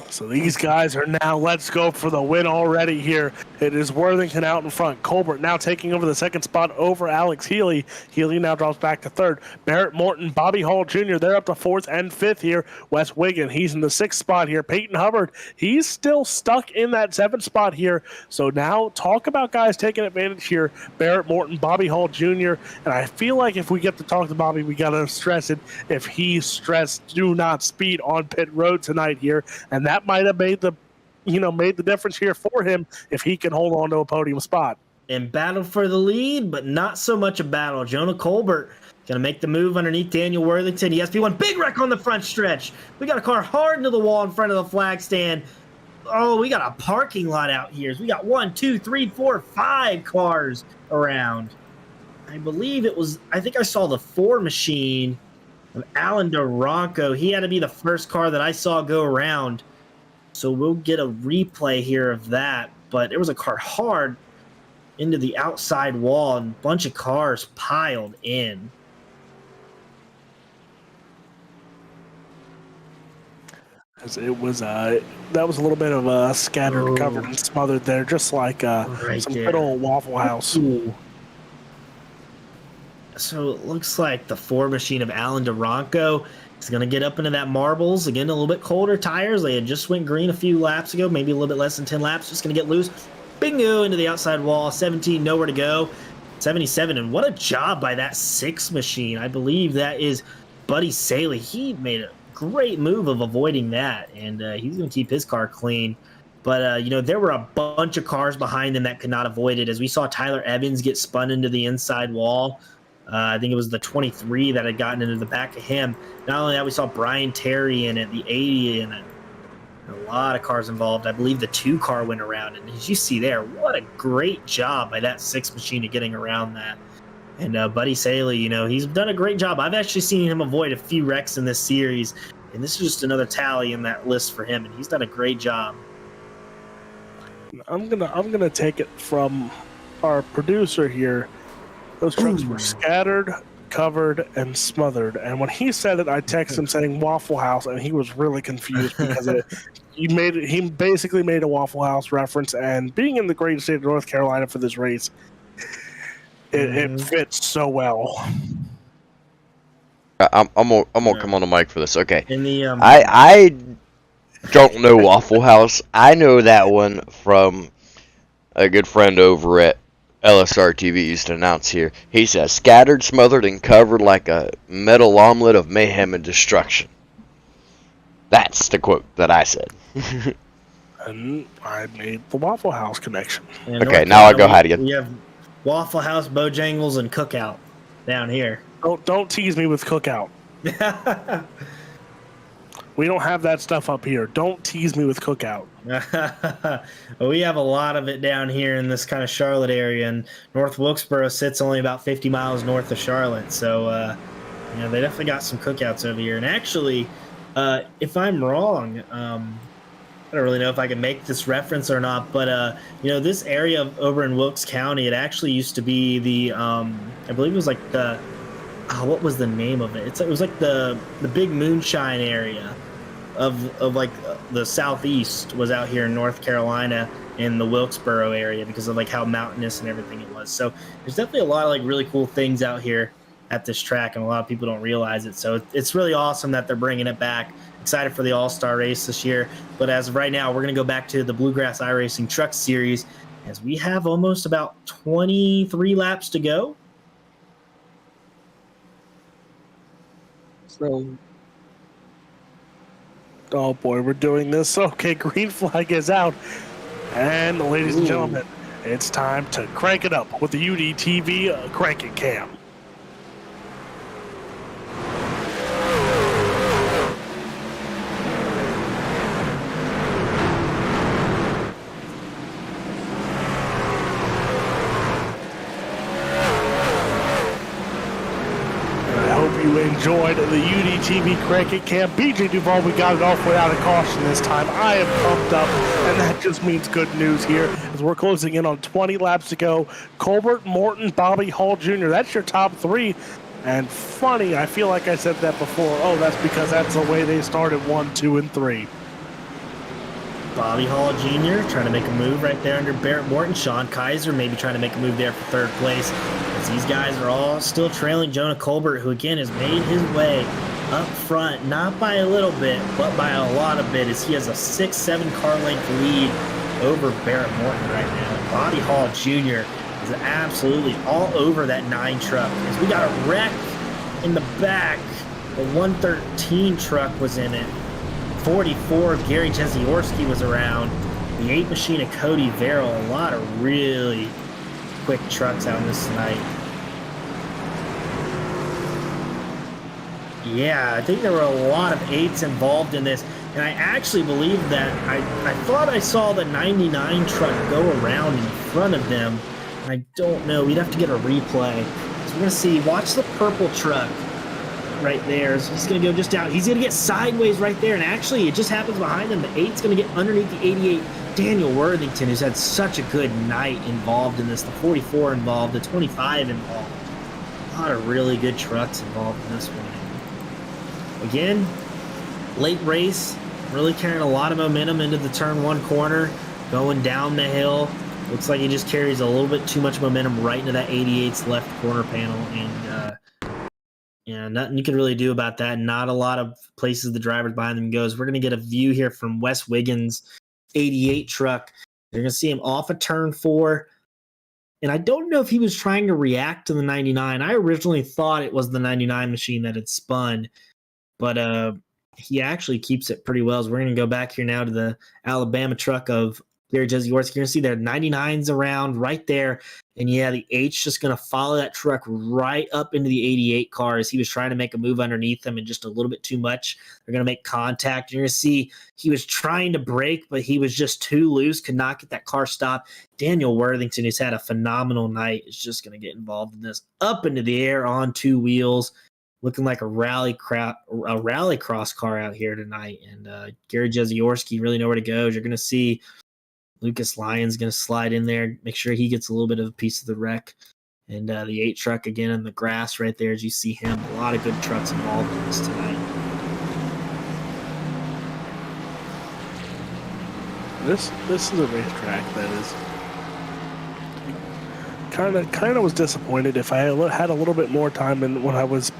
So these guys are now, let's go for the win already here. It is Worthington out in front. Colbert now taking over the second spot over Alex Healy. Healy now drops back to third. Barrett Morton, Bobby Hall Jr., they're up to 4th and 5th here. Wes Wiggin, he's in the 6th spot here. Peyton Hubbard, he's still stuck in that 7th spot here. So now talk about guys taking advantage here. Barrett Morton, Bobby Hall Jr., and I feel like if we get to talk to Bobby, we got to stress it. If he's stressed, do not speed on pit road tonight here. And that might have made the difference here for him if he can hold on to a podium spot. And battle for the lead, but not so much a battle. Jonah Colbert going to make the move underneath Daniel Worthington. ESP1, big wreck on the front stretch. We got a car hard into the wall in front of the flag stand. Oh, we got a parking lot out here. So we got 1, 2, 3, 4, 5 cars around. I think I saw the 4 machine of Alan Duranco. He had to be the first car that I saw go around. So we'll get a replay here of that. But there was a car hard into the outside wall and a bunch of cars piled in. It was that was a little bit of a scattered, covered, and smothered there, just like Right some there. good old Waffle House. Ooh. So it looks like the Ford machine of Alan Duranco is going to get up into that marbles. Again, a little bit colder tires. They had just went green a few laps ago, maybe a little bit less than 10 laps. Just going to get loose. Bingo, into the outside wall. 17, nowhere to go. 77, and what a job by that 6 machine. I believe that is Buddy Saley. He made a great move of avoiding that, and he's going to keep his car clean. But, there were a bunch of cars behind them that could not avoid it, as we saw Tyler Evans get spun into the inside wall. I think it was the 23 that had gotten into the back of him. Not only that, we saw Brian Terry in it, the 80 in it. A lot of cars involved. I believe the 2 car went around, and as you see there, what a great job by that 6 machine of getting around that. And Buddy Saley, he's done a great job. I've actually seen him avoid a few wrecks in this series, and this is just another tally in that list for him, and he's done a great job. I'm gonna take it from our producer here. Those trucks were scattered, covered, and smothered. And when he said it, I texted him saying Waffle House, and he was really confused because he basically made a Waffle House reference. And being in the great state of North Carolina for this race, it fits so well. I'm gonna come on the mic for this. Okay. In the I don't know Waffle House. I know that one from a good friend over at LSR TV used to announce here. He says, scattered, smothered, and covered like a metal omelet of mayhem and destruction. That's the quote that I said. And I made the Waffle House connection. Okay, now I'll go hide again. We have Waffle House, Bojangles, and Cookout down here. Don't tease me with Cookout. We don't have that stuff up here. Don't tease me with Cookout. We have a lot of it down here in this kind of Charlotte area, and North Wilkesboro sits only about 50 miles north of Charlotte. So, they definitely got some cookouts over here. And actually, if I'm wrong, I don't really know if I can make this reference or not, but this area over in Wilkes County, it actually used to be the I believe it was like the what was the name of it? It was like the big moonshine area of like the southeast was out here in North Carolina in the Wilkesboro area because of like how mountainous and everything it was. So there's definitely a lot of like really cool things out here at this track, and a lot of people don't realize it. So it's really awesome that they're bringing it back. Excited for the All-Star race this year. But as of right now, we're going to go back to the Bluegrass iRacing Truck Series as we have almost about 23 laps to go. So, oh boy, we're doing this. Okay, green flag is out. And ladies and gentlemen, it's time to crank it up with the UDTV Crank It Cam. You enjoyed the UDTV Crank It Cam. BJ Duvall, we got it off without a caution this time. I am pumped up, and that just means good news here as we're closing in on 20 laps to go. Colbert, Morton, Bobby Hall Jr., that's your top 3. And funny, I feel like I said that before. Oh, that's because that's the way they started 1, 2, and 3. Bobby Hall Jr. trying to make a move right there under Barrett Morton. Sean Kaiser maybe trying to make a move there for 3rd place. As these guys are all still trailing Jonah Colbert, who again has made his way up front, not by a little bit, but by a lot of bit, as he has a 6-7 car length lead over Barrett Morton right now. And Bobby Hall Jr. is absolutely all over that 9 truck. As we got a wreck in the back, the 113 truck was in it. 44, Gary Jeziorski was around. The 8 machine of Cody Verrill. A lot of really quick trucks out this night. Yeah, I think there were a lot of 8s involved in this. And I actually believe that I thought I saw the 99 truck go around in front of them. I don't know. We'd have to get a replay. So we're going to see. Watch the purple truck. right there. So he's going to go just down. He's going to get sideways right there. And actually, it just happens behind him. The 8's going to get underneath the 88. Daniel Worthington, who's had such a good night involved in this. The 44 involved, the 25 involved. A lot of really good trucks involved in this one. Again, late race, really carrying a lot of momentum into the turn 1 corner, going down the hill. Looks like he just carries a little bit too much momentum right into that 88's left corner panel, and nothing you can really do about that. Not a lot of places the drivers behind them goes. We're going to get a view here from Wes Wiggins' 88 truck. You're going to see him off of turn 4, and I don't know if he was trying to react to the 99. I originally thought it was the 99 machine that had spun, but he actually keeps it pretty well. So we're going to go back here now to the Alabama truck of Gary Jeziorski. You're going to see there 99s around right there. And yeah, the H just going to follow that truck right up into the 88 car as he was trying to make a move underneath them and just a little bit too much. They're going to make contact. You're going to see he was trying to brake, but he was just too loose, could not get that car stopped. Daniel Worthington, who's had a phenomenal night, is just going to get involved in this. Up into the air on 2 wheels, looking like a rally cross car out here tonight. And Gary Jeziorski really nowhere to go. You're going to see Lucas Lyon's going to slide in there, make sure he gets a little bit of a piece of the wreck. And the 8 truck again in the grass right there as you see him. A lot of good trucks involved in this tonight. This is a racetrack that is kind of was disappointed. If I had a little bit more time, and when I was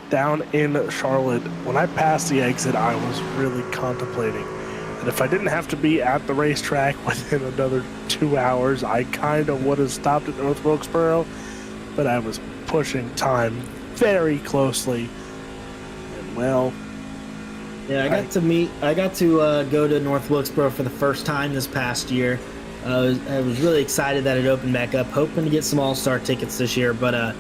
down in Charlotte, when I passed the exit, I was really contemplating that if I didn't have to be at the racetrack within another 2 hours, I kind of would have stopped at North Wilkesboro, but I was pushing time very closely. And well, yeah, I got to go to North Wilkesboro for the first time this past year. I was really excited that it opened back up, hoping to get some all-star tickets this year, but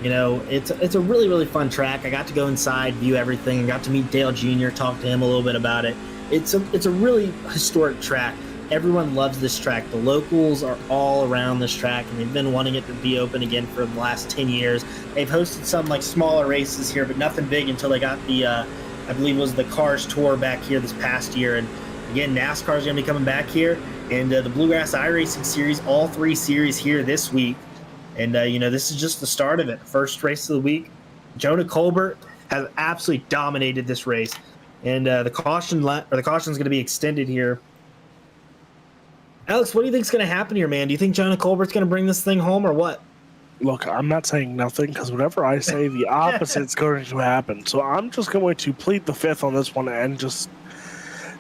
it's a really, really fun track. I got to go inside, view everything, and got to meet Dale Jr., talk to him a little bit about it. It's a really historic track. Everyone loves this track. The locals are all around this track, and they've been wanting it to be open again for the last 10 years. They've hosted some like smaller races here, but nothing big until they got the, I believe it was the Cars Tour back here this past year. And again, NASCAR is going to be coming back here, and the Bluegrass iRacing Series, all 3 series here this week. And, this is just the start of it. First race of the week. Jonah Colbert has absolutely dominated this race. And the caution is going to be extended here. Alex, what do you think is going to happen here, man? Do you think Jonah Colbert's going to bring this thing home or what? Look, I'm not saying nothing, because whatever I say, the opposite's going to happen. So I'm just going to plead the fifth on this one and just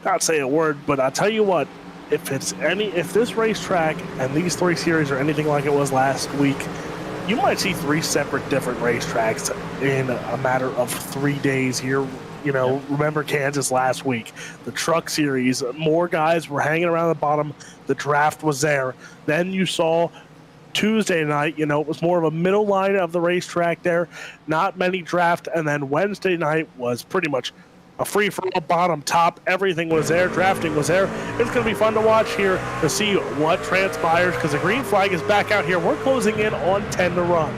not say a word. But I'll tell you what, if this racetrack and these 3 series are anything like it was last week, you might see 3 separate different racetracks in a matter of 3 days here. Remember Kansas last week, the truck series, more guys were hanging around the bottom. The draft was there. Then you saw Tuesday night, it was more of a middle line of the racetrack there, not many draft. And then Wednesday night was pretty much a free-for-all, bottom, top. Everything was there. Drafting was there. It's going to be fun to watch here to see what transpires, because the green flag is back out here. We're closing in on 10 to run.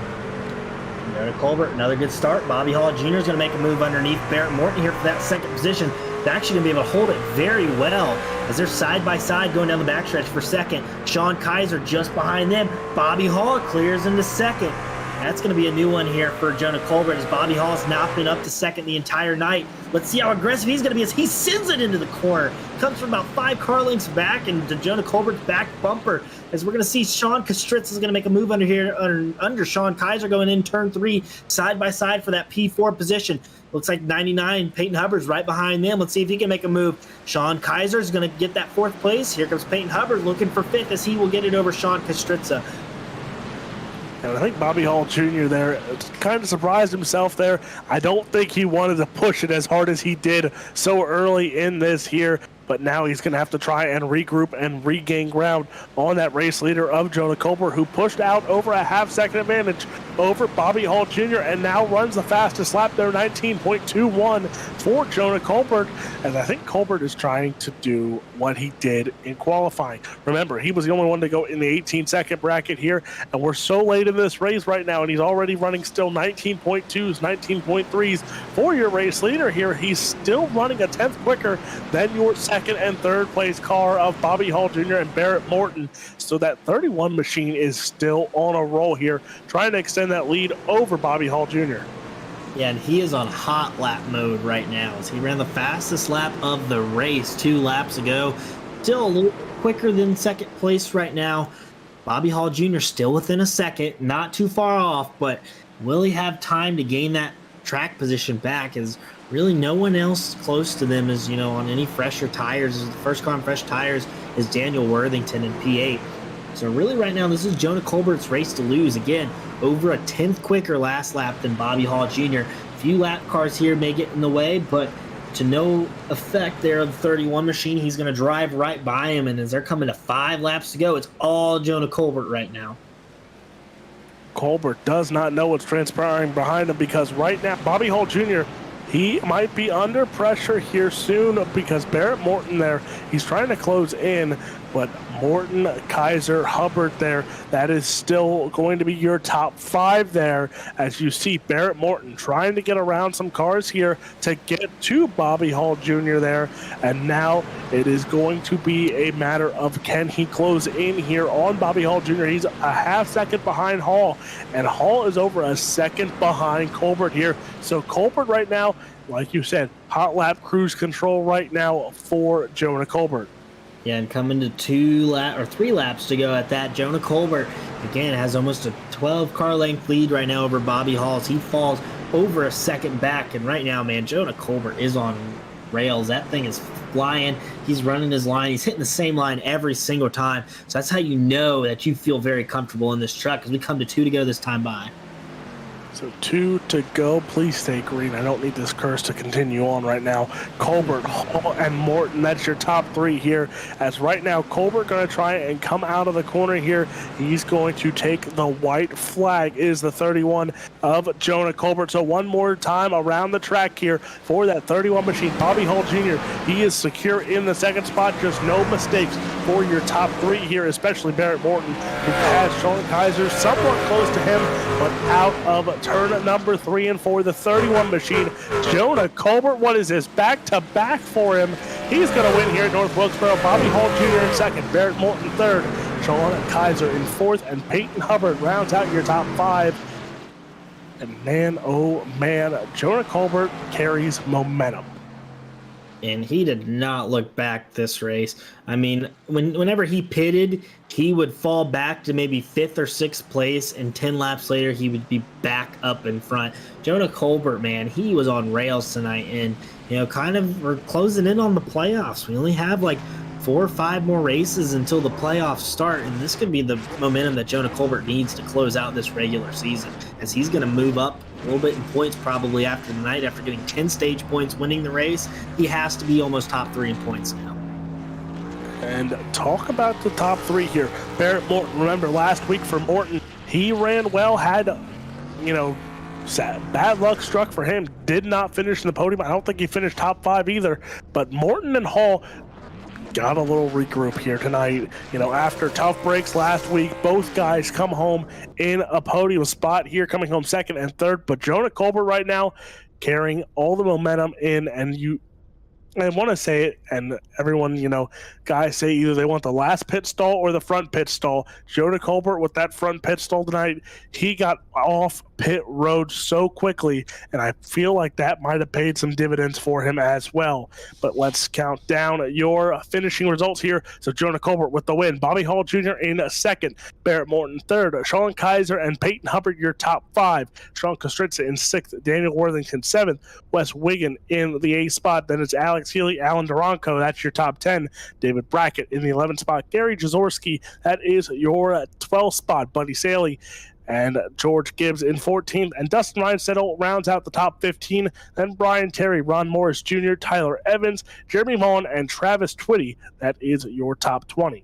Jonah Colbert, another good start. Bobby Hall Jr. is going to make a move underneath Barrett Morton here for that second position. They're actually going to be able to hold it very well as they're side by side going down the backstretch for second. Sean Kaiser just behind them. Bobby Hall clears into second. That's going to be a new one here for Jonah Colbert, as Bobby Hall's not been up to second the entire night. Let's see how aggressive he's going to be as he sends it into the corner. Comes from about 5 car lengths back into Jonah Colbert's back bumper, as we're going to see Sean Kastritz is going to make a move under here, under Sean Kaiser, going in turn 3, side by side for that P4 position. Looks like 99, Peyton Hubbard's right behind them. Let's see if he can make a move. Sean Kaiser is going to get that 4th place. Here comes Peyton Hubbard looking for 5th as he will get it over Sean Kastritza. And I think Bobby Hall Jr. there kind of surprised himself there. I don't think he wanted to push it as hard as he did so early in this here. but now he's going to have to try and regroup and regain ground on that race leader of Jonah Colbert, who pushed out over a half-second advantage over Bobby Hall Jr. and now runs the fastest lap there, 19.21 for Jonah Colbert, as I think Colbert is trying to do what he did in qualifying. Remember, he was the only one to go in the 18-second bracket here, and we're so late in this race right now, and he's already running still 19.2s, 19.3s for your race leader here. He's still running a 10th quicker than your second and third place car of Bobby Hall Jr. and Barrett Morton. So that 31 machine is still on a roll here, trying to extend that lead over Bobby Hall Jr. Yeah, and he is on hot lap mode right now as he ran the fastest lap of the race 2 laps ago. Still a little quicker than second place right now. Bobby Hall Jr. still within a second, not too far off, but will he have time to gain that track position back? As really no one else close to them is, on any fresher tires. The first car on fresh tires is Daniel Worthington in P8. So really right now, this is Jonah Colbert's race to lose. Again, over a 10th quicker last lap than Bobby Hall Jr. A few lap cars here may get in the way, but to no effect there of the 31 machine. He's going to drive right by him, and as they're coming to 5 laps to go, it's all Jonah Colbert right now. Colbert does not know what's transpiring behind him, because right now, Bobby Hall Jr., he might be under pressure here soon, because Barrett Morton there, he's trying to close in, but Morton, Kaiser, Hubbard there, that is still going to be your top 5 there, as you see Barrett Morton trying to get around some cars here to get to Bobby Hall Jr. there, and now it is going to be a matter of can he close in here on Bobby Hall Jr. He's a half second behind Hall, and Hall is over a second behind Colbert here. So Colbert right now, like you said, hot lap cruise control right now for Jonah Colbert. Yeah, and coming to 3 laps to go at that, Jonah Colbert, again, has almost a 12-car length lead right now over Bobby Hall. He falls over a second back, and right now, man, Jonah Colbert is on rails. That thing is flying. He's running his line. He's hitting the same line every single time. So that's how you know that you feel very comfortable in this truck, because we come to 2 to go this time by. So 2 to go. Please stay green. I don't need this curse to continue on right now. Colbert, Hall, and Morton, that's your top 3 here. As right now, Colbert going to try and come out of the corner here. He's going to take the white flag, is the 31 of Jonah Colbert. So one more time around the track here for that 31 machine. Bobby Hall Jr., he is secure in the second spot. Just no mistakes for your top 3 here, especially Barrett Morton, who passed Sean Kaiser somewhat close to him, but out of turn number 3 and 4, the 31 machine. Jonah Colbert, what is this? Back-to-back for him. He's going to win here at North Wilkesboro. Bobby Hall Jr. in second, Barrett Morton third, Sean Kaiser in fourth, and Peyton Hubbard rounds out your top 5. And man, oh man, Jonah Colbert carries momentum. And he did not look back this race. I mean, whenever he pitted, he would fall back to maybe 5th or 6th place, and 10 laps later, he would be back up in front. Jonah Colbert, man, he was on rails tonight, and, we're closing in on the playoffs. We only have like 4 or 5 more races until the playoffs start, and this could be the momentum that Jonah Colbert needs to close out this regular season, as he's going to move up a little bit in points probably after tonight. After getting 10 stage points winning the race, he has to be almost top 3 in points now. And talk about the top 3 here. Barrett Morton, remember last week for Morton, he ran well, had, bad luck struck for him, did not finish in the podium. I don't think he finished top 5 either, but Morton and Hall got a little regroup here tonight. After tough breaks last week, both guys come home in a podium spot here, coming home second and third. But Jonah Colbert right now carrying all the momentum in, and I want to say it, and everyone, guys say either they want the last pit stall or the front pit stall. Jonah Colbert with that front pit stall tonight, he got off pit road so quickly, and I feel like that might have paid some dividends for him as well. But let's count down your finishing results here. So Jonah Colbert with the win, Bobby Hall Jr. in second, Barrett Morton third, Sean Kaiser and Peyton Hubbard your top 5, Sean Kostritza in 6th, Daniel Worthington 7th, Wes Wiggin in the 8th spot, then it's Alex Healy, Alan Duranco, that's your top 10, David Brackett in the 11th spot, Gary Jaworski, that is your 12th spot, Buddy Saley and George Gibbs in 14th, and Dustin Reinsettle rounds out the top 15. Then Brian Terry, Ron Morris Jr., Tyler Evans, Jeremy Mullen, and Travis Twitty. That is your top 20.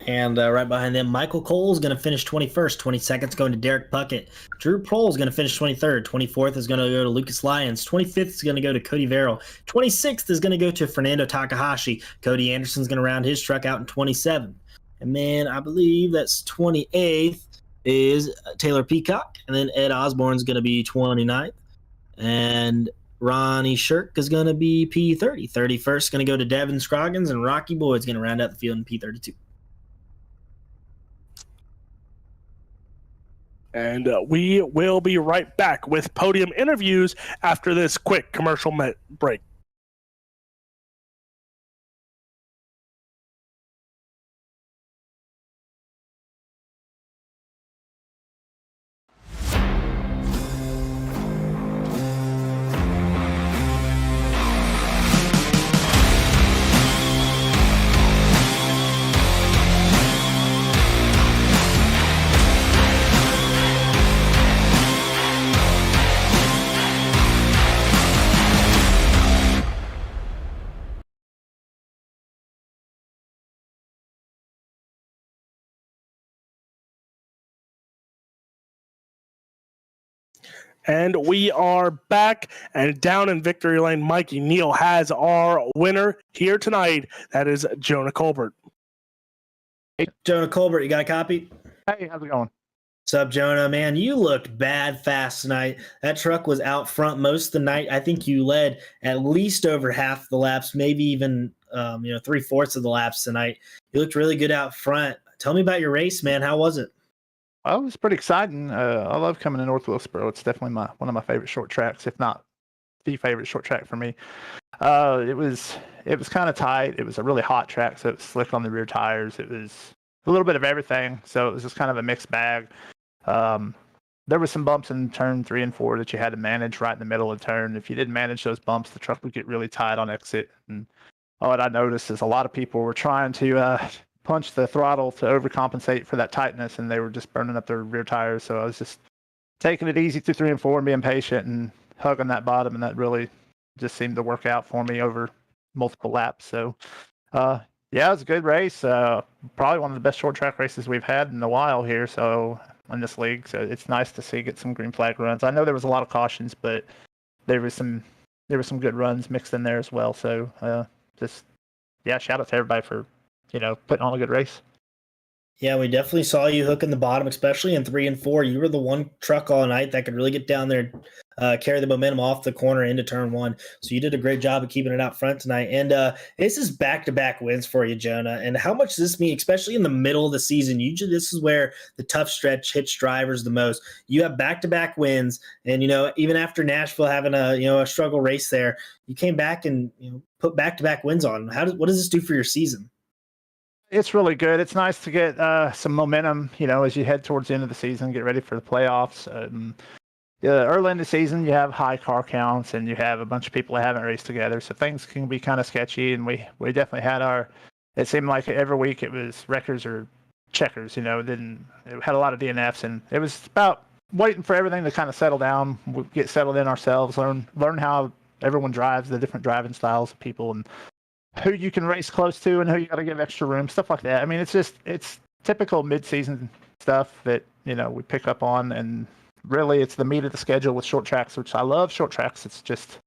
And right behind them, Michael Cole is going to finish 21st. 22nd going to Derek Puckett. Drew Prohl is going to finish 23rd. 24th is going to go to Lucas Lyons. 25th is going to go to Cody Verrill. 26th is going to go to Fernando Takahashi. Cody Anderson's going to round his truck out in 27. And then I believe that's 28th is Taylor Peacock. And then Ed Osborne's going to be 29th. And Ronnie Shirk is going to be P30. 31st is going to go to Devin Scroggins. And Rocky Boyd's going to round out the field in P32. And we will be right back with podium interviews after this quick commercial break. And we are back, and down in victory lane, Mikey Neal has our winner here tonight. That is Jonah Colbert. Hey, Jonah Colbert, you got a copy? Hey, how's it going? What's up, Jonah? Man, you looked bad fast tonight. That truck was out front most of the night. I think you led at least over half the laps, maybe even 3/4 of the laps tonight. You looked really good out front. Tell me about your race, man. How was it? Well, it was pretty exciting. I love coming to North Wilkesboro. It's definitely one of my favorite short tracks, if not the favorite short track for me. It was kind of tight. It was a really hot track, so it was slick on the rear tires. It was a little bit of everything, so it was just kind of a mixed bag. There were some bumps in turn 3 and 4 that you had to manage right in the middle of the turn. If you didn't manage those bumps, the truck would get really tight on exit. And what I noticed is a lot of people were trying to punch the throttle to overcompensate for that tightness, and they were just burning up their rear tires. So I was just taking it easy through 3 and 4 and being patient and hugging that bottom, and that really just seemed to work out for me over multiple laps. So yeah, it was a good race. Probably one of the best short track races we've had in a while here. So in this league, so it's nice to get some green flag runs. I know there was a lot of cautions, but there were some good runs mixed in there as well. So shout out to everybody for putting on a good race. Yeah, we definitely saw you hooking the bottom, especially in 3 and 4. You were the one truck all night that could really get down there, carry the momentum off the corner into turn 1. So you did a great job of keeping it out front tonight. And this is back-to-back wins for you, Jonah. And how much does this mean, especially in the middle of the season? Usually this is where the tough stretch hits drivers the most. You have back-to-back wins, and even after Nashville having a struggle race there, you came back and put back-to-back wins on. What does this do for your season? It's really good. It's nice to get some momentum, as you head towards the end of the season, get ready for the playoffs. Early in the season, you have high car counts, and you have a bunch of people that haven't raced together, so things can be kind of sketchy. And we definitely had it seemed like every week it was wreckers or checkers. It had a lot of DNFs, and it was about waiting for everything to kind of settle down, get settled in ourselves, learn how everyone drives, the different driving styles of people, and who you can race close to and who you got to give extra room, stuff like that. I mean, it's typical mid-season stuff that, we pick up on, and really it's the meat of the schedule with short tracks, which I love short tracks. It's just,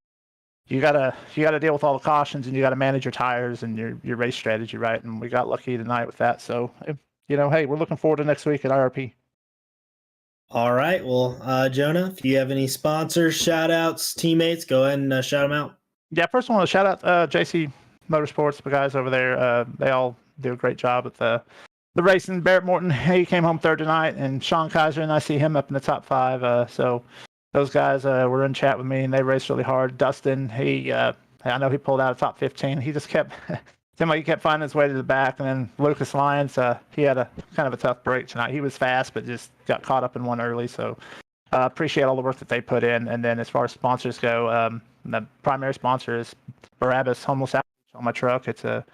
you gotta deal with all the cautions, and you gotta manage your tires and your race strategy, right? And we got lucky tonight with that. So, hey, we're looking forward to next week at IRP. All right. Well, Jonah, if you have any sponsors, shout outs, teammates, go ahead and shout them out. Yeah, first I want to shout out JC Motorsports, the guys over there. They all do a great job at the racing. Barrett Morton, he came home third tonight, and Sean Kaiser, and I see him up in the top 5. So those guys were in chat with me, and they raced really hard. Dustin, I know he pulled out a top 15. He just kept seemed like he kept finding his way to the back. And then Lucas Lyons, he had a kind of a tough break tonight. He was fast, but just got caught up in one early. So appreciate all the work that they put in. And then as far as sponsors go, the primary sponsor is Barabbas Homeless Outreach on my truck. It's a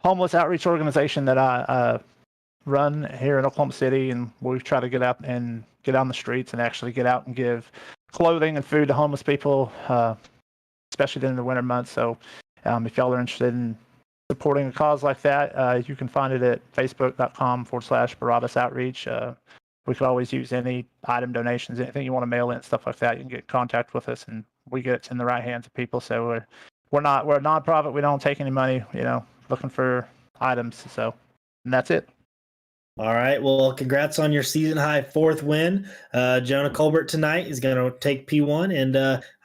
homeless outreach organization that run here in Oklahoma City, and we try to get out and get on the streets and actually get out and give clothing and food to homeless people, especially during the winter months. So if y'all are interested in supporting a cause like that, you can find it at facebook.com/Barabbas Outreach. We could always use any item donations, anything you want to mail in, stuff like that. You can get in contact with us, and we get it in the right hands of people. So we're a nonprofit. We don't take any money. Looking for items. So, and that's it. All right. Well, congrats on your season high 4th win. Jonah Colbert tonight is going to take P1, and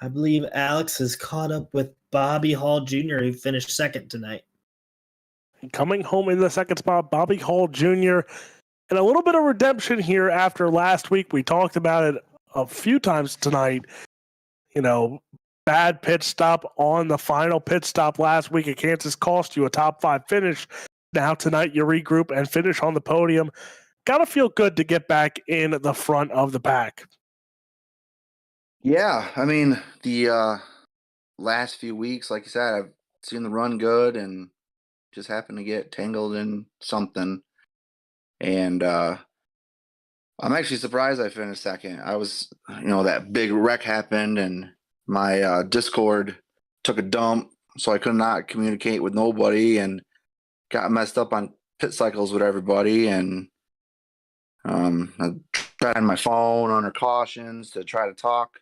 I believe Alex is caught up with Bobby Hall Jr., who finished 2nd tonight. Coming home in the 2nd spot, Bobby Hall Jr. And a little bit of redemption here after last week. We talked about it a few times tonight. Bad pit stop on the final pit stop last week at Kansas cost you a top 5 finish. Now tonight you regroup and finish on the podium. Gotta feel good to get back in the front of the pack. Yeah, I mean, the last few weeks, like you said, I've seen the run good and just happened to get tangled in something. And I'm actually surprised I finished 2nd. I was, that big wreck happened and my Discord took a dump, so I could not communicate with nobody and got messed up on pit cycles with everybody. And I tried my phone under cautions to try to talk.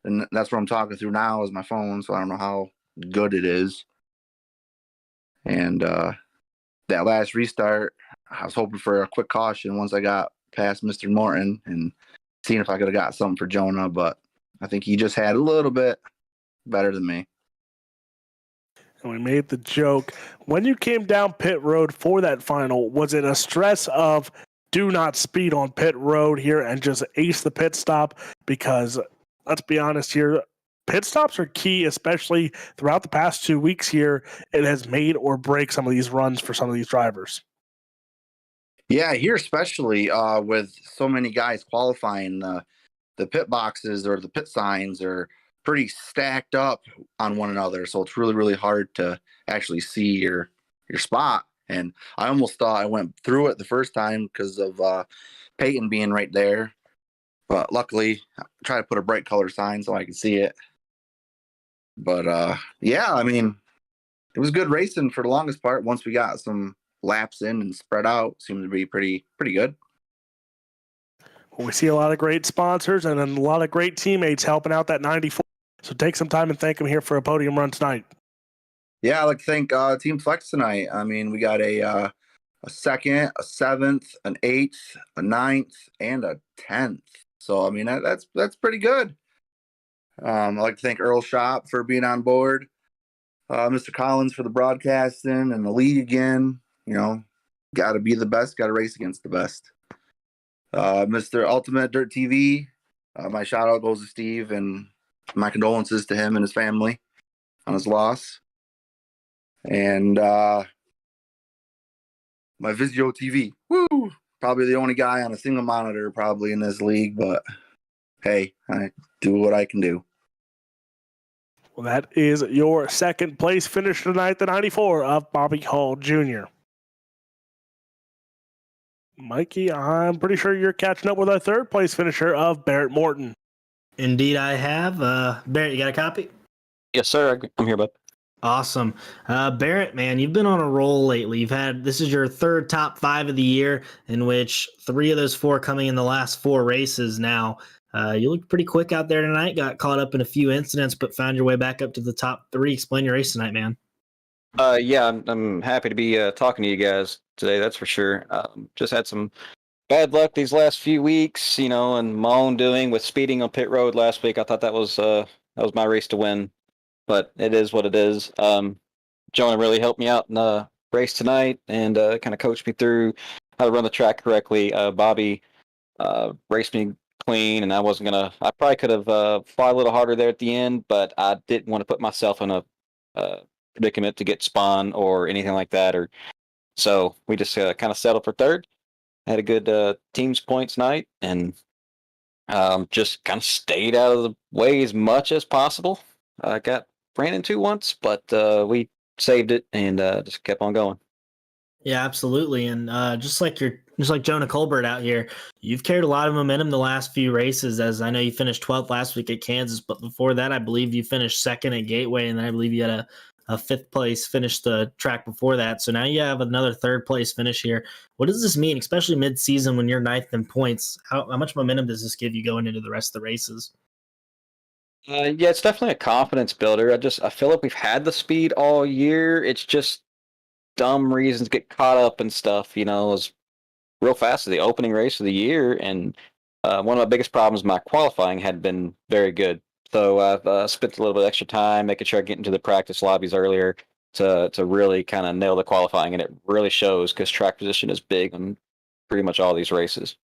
And that's what I'm talking through now is my phone, so I don't know how good it is. And that last restart, I was hoping for a quick caution once I got past Mr. Morton and seeing if I could have got something for Jonah, but I think he just had a little bit better than me. And we made the joke. When you came down pit road for that final, was it a stress of do not speed on pit road here and just ace the pit stop? Because let's be honest here, pit stops are key, especially throughout the past 2 weeks here. It has made or break some of these runs for some of these drivers. Yeah, here especially with so many guys qualifying, the pit boxes or the pit signs are pretty stacked up on one another. So it's really, really hard to actually see your spot. And I almost thought I went through it the first time because of Peyton being right there. But luckily, I tried to put a bright color sign so I could see it. But yeah, I mean, it was good racing for the longest part. Once we got some laps in and spread out, seemed to be pretty good. We see a lot of great sponsors and a lot of great teammates helping out that 94. So take some time and thank them here for a podium run tonight. Yeah, I'd like to thank Team Flex tonight. I mean, we got a 2nd, a 7th, an 8th, a 9th, and a 10th. So I mean that's pretty good. I'd like to thank Earl Shop for being on board, Mr. Collins for the broadcasting and the league again. Got to be the best, got to race against the best. Mr. Ultimate Dirt TV, my shout out goes to Steve and my condolences to him and his family on his loss. And my Vizio TV, woo! Probably the only guy on a single monitor probably in this league, but hey, I do what I can do. Well, that is your 2nd place finish tonight, the 94 of Bobby Hall Jr. Mikey, I'm pretty sure you're catching up with our 3rd place finisher of Barrett Morton. Indeed, I have. Barrett, you got a copy? Yes, sir. I'm here, bud. Awesome. Barrett, man, you've been on a roll lately. This is your 3rd top 5 of the year, in which 3 of those 4 coming in the last 4 races now. You looked pretty quick out there tonight, got caught up in a few incidents, but found your way back up to the top 3. Explain your race tonight, man. Yeah, I'm happy to be talking to you guys today, that's for sure. Just had some bad luck these last few weeks, and my own doing with speeding on pit road last week. I thought that was my race to win, but it is what it is. Jonah really helped me out in the race tonight and kind of coached me through how to run the track correctly. Bobby raced me clean, and I probably could have fought a little harder there at the end, but I didn't want to put myself in a predicament to get spun or anything like that. So we just kind of settled for 3rd. Had a good teams points night, and just kind of stayed out of the way as much as possible. I got ran into once, but we saved it and just kept on going. Yeah, absolutely. And just like Jonah Colbert out here, you've carried a lot of momentum the last few races. As I know, you finished 12th last week at Kansas, but before that, I believe you finished second at Gateway, and then I believe you had a fifth place finish the track before that. So now you have another third place finish here. What does this mean, especially mid-season when you're ninth in points? How much momentum does this give you going into the rest of the races? Yeah, it's definitely a confidence builder. I feel like we've had the speed all year. It's just dumb reasons get caught up and stuff. It was real fast to the opening race of the year, and one of my biggest problems, my qualifying had been very good. So I've spent a little bit of extra time making sure I get into the practice lobbies earlier to really kind of nail the qualifying, and it really shows because track position is big on pretty much all these races.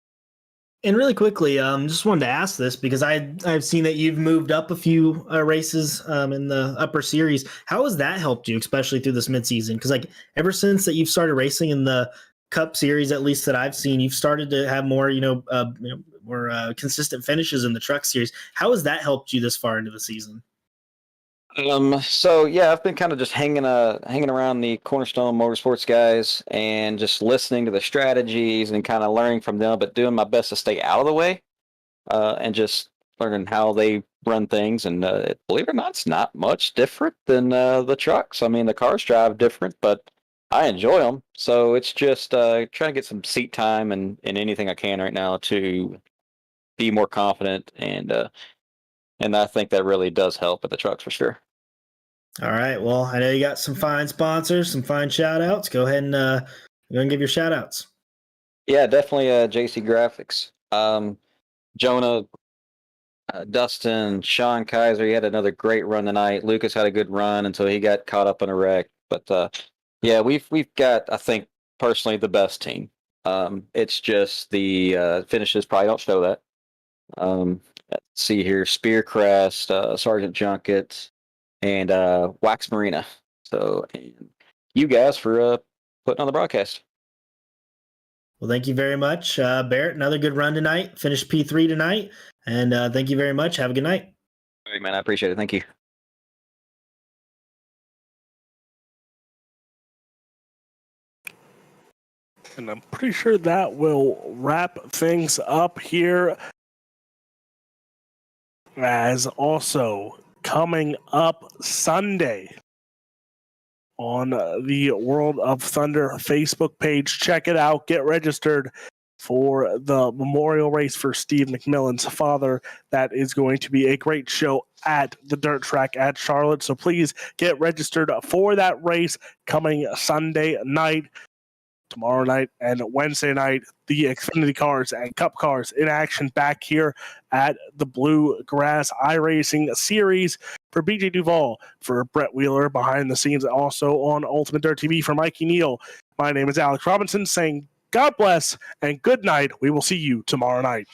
And really quickly, just wanted to ask this because I've seen that you've moved up a few races in the upper series. How has that helped you, especially through this midseason? Because like ever since that you've started racing in the Cup Series, at least that I've seen, you've started to have more, more consistent finishes in the Truck Series. How has that helped you this far into the season? So yeah, I've been kind of just hanging around the Cornerstone Motorsports guys and just listening to the strategies and kind of learning from them, but doing my best to stay out of the way, and just learning how they run things. And believe it or not, it's not much different than the trucks. I mean, the cars drive different, but I enjoy them. So it's just trying to get some seat time and anything I can right now to be more confident, and I think that really does help with the trucks for sure. All right. Well, I know you got some fine sponsors, some fine shout outs. Go ahead and give your shout outs. Yeah, definitely JC Graphics. Jonah, Dustin, Sean Kaiser, he had another great run tonight. Lucas had a good run until he got caught up in a wreck. But yeah, we've got, I think, personally the best team. It's just the finishes probably don't show that. Let's see here, Spearcrest, Sergeant Junket, and Wax Marina. So, and you guys for putting on the broadcast. Well, thank you very much, Barrett. Another good run tonight. Finished P3 tonight. And thank you very much. Have a good night. All right, man. I appreciate it. Thank you. And I'm pretty sure that will wrap things up here. As also coming up Sunday on the World of Thunder Facebook page. Check it out. Get registered for the memorial race for Steve McMillan's father. That is going to be a great show at the dirt track at Charlotte. So please get registered for that race coming Sunday night. Tomorrow night and Wednesday night, the Xfinity cars and Cup cars in action back here at the Bluegrass iRacing Series. For BJ Duvall, for Brett Wheeler behind the scenes, also on Ultimate Dirt TV, for Mikey Neal, my name is Alex Robinson saying God bless and good night. We will see you tomorrow night.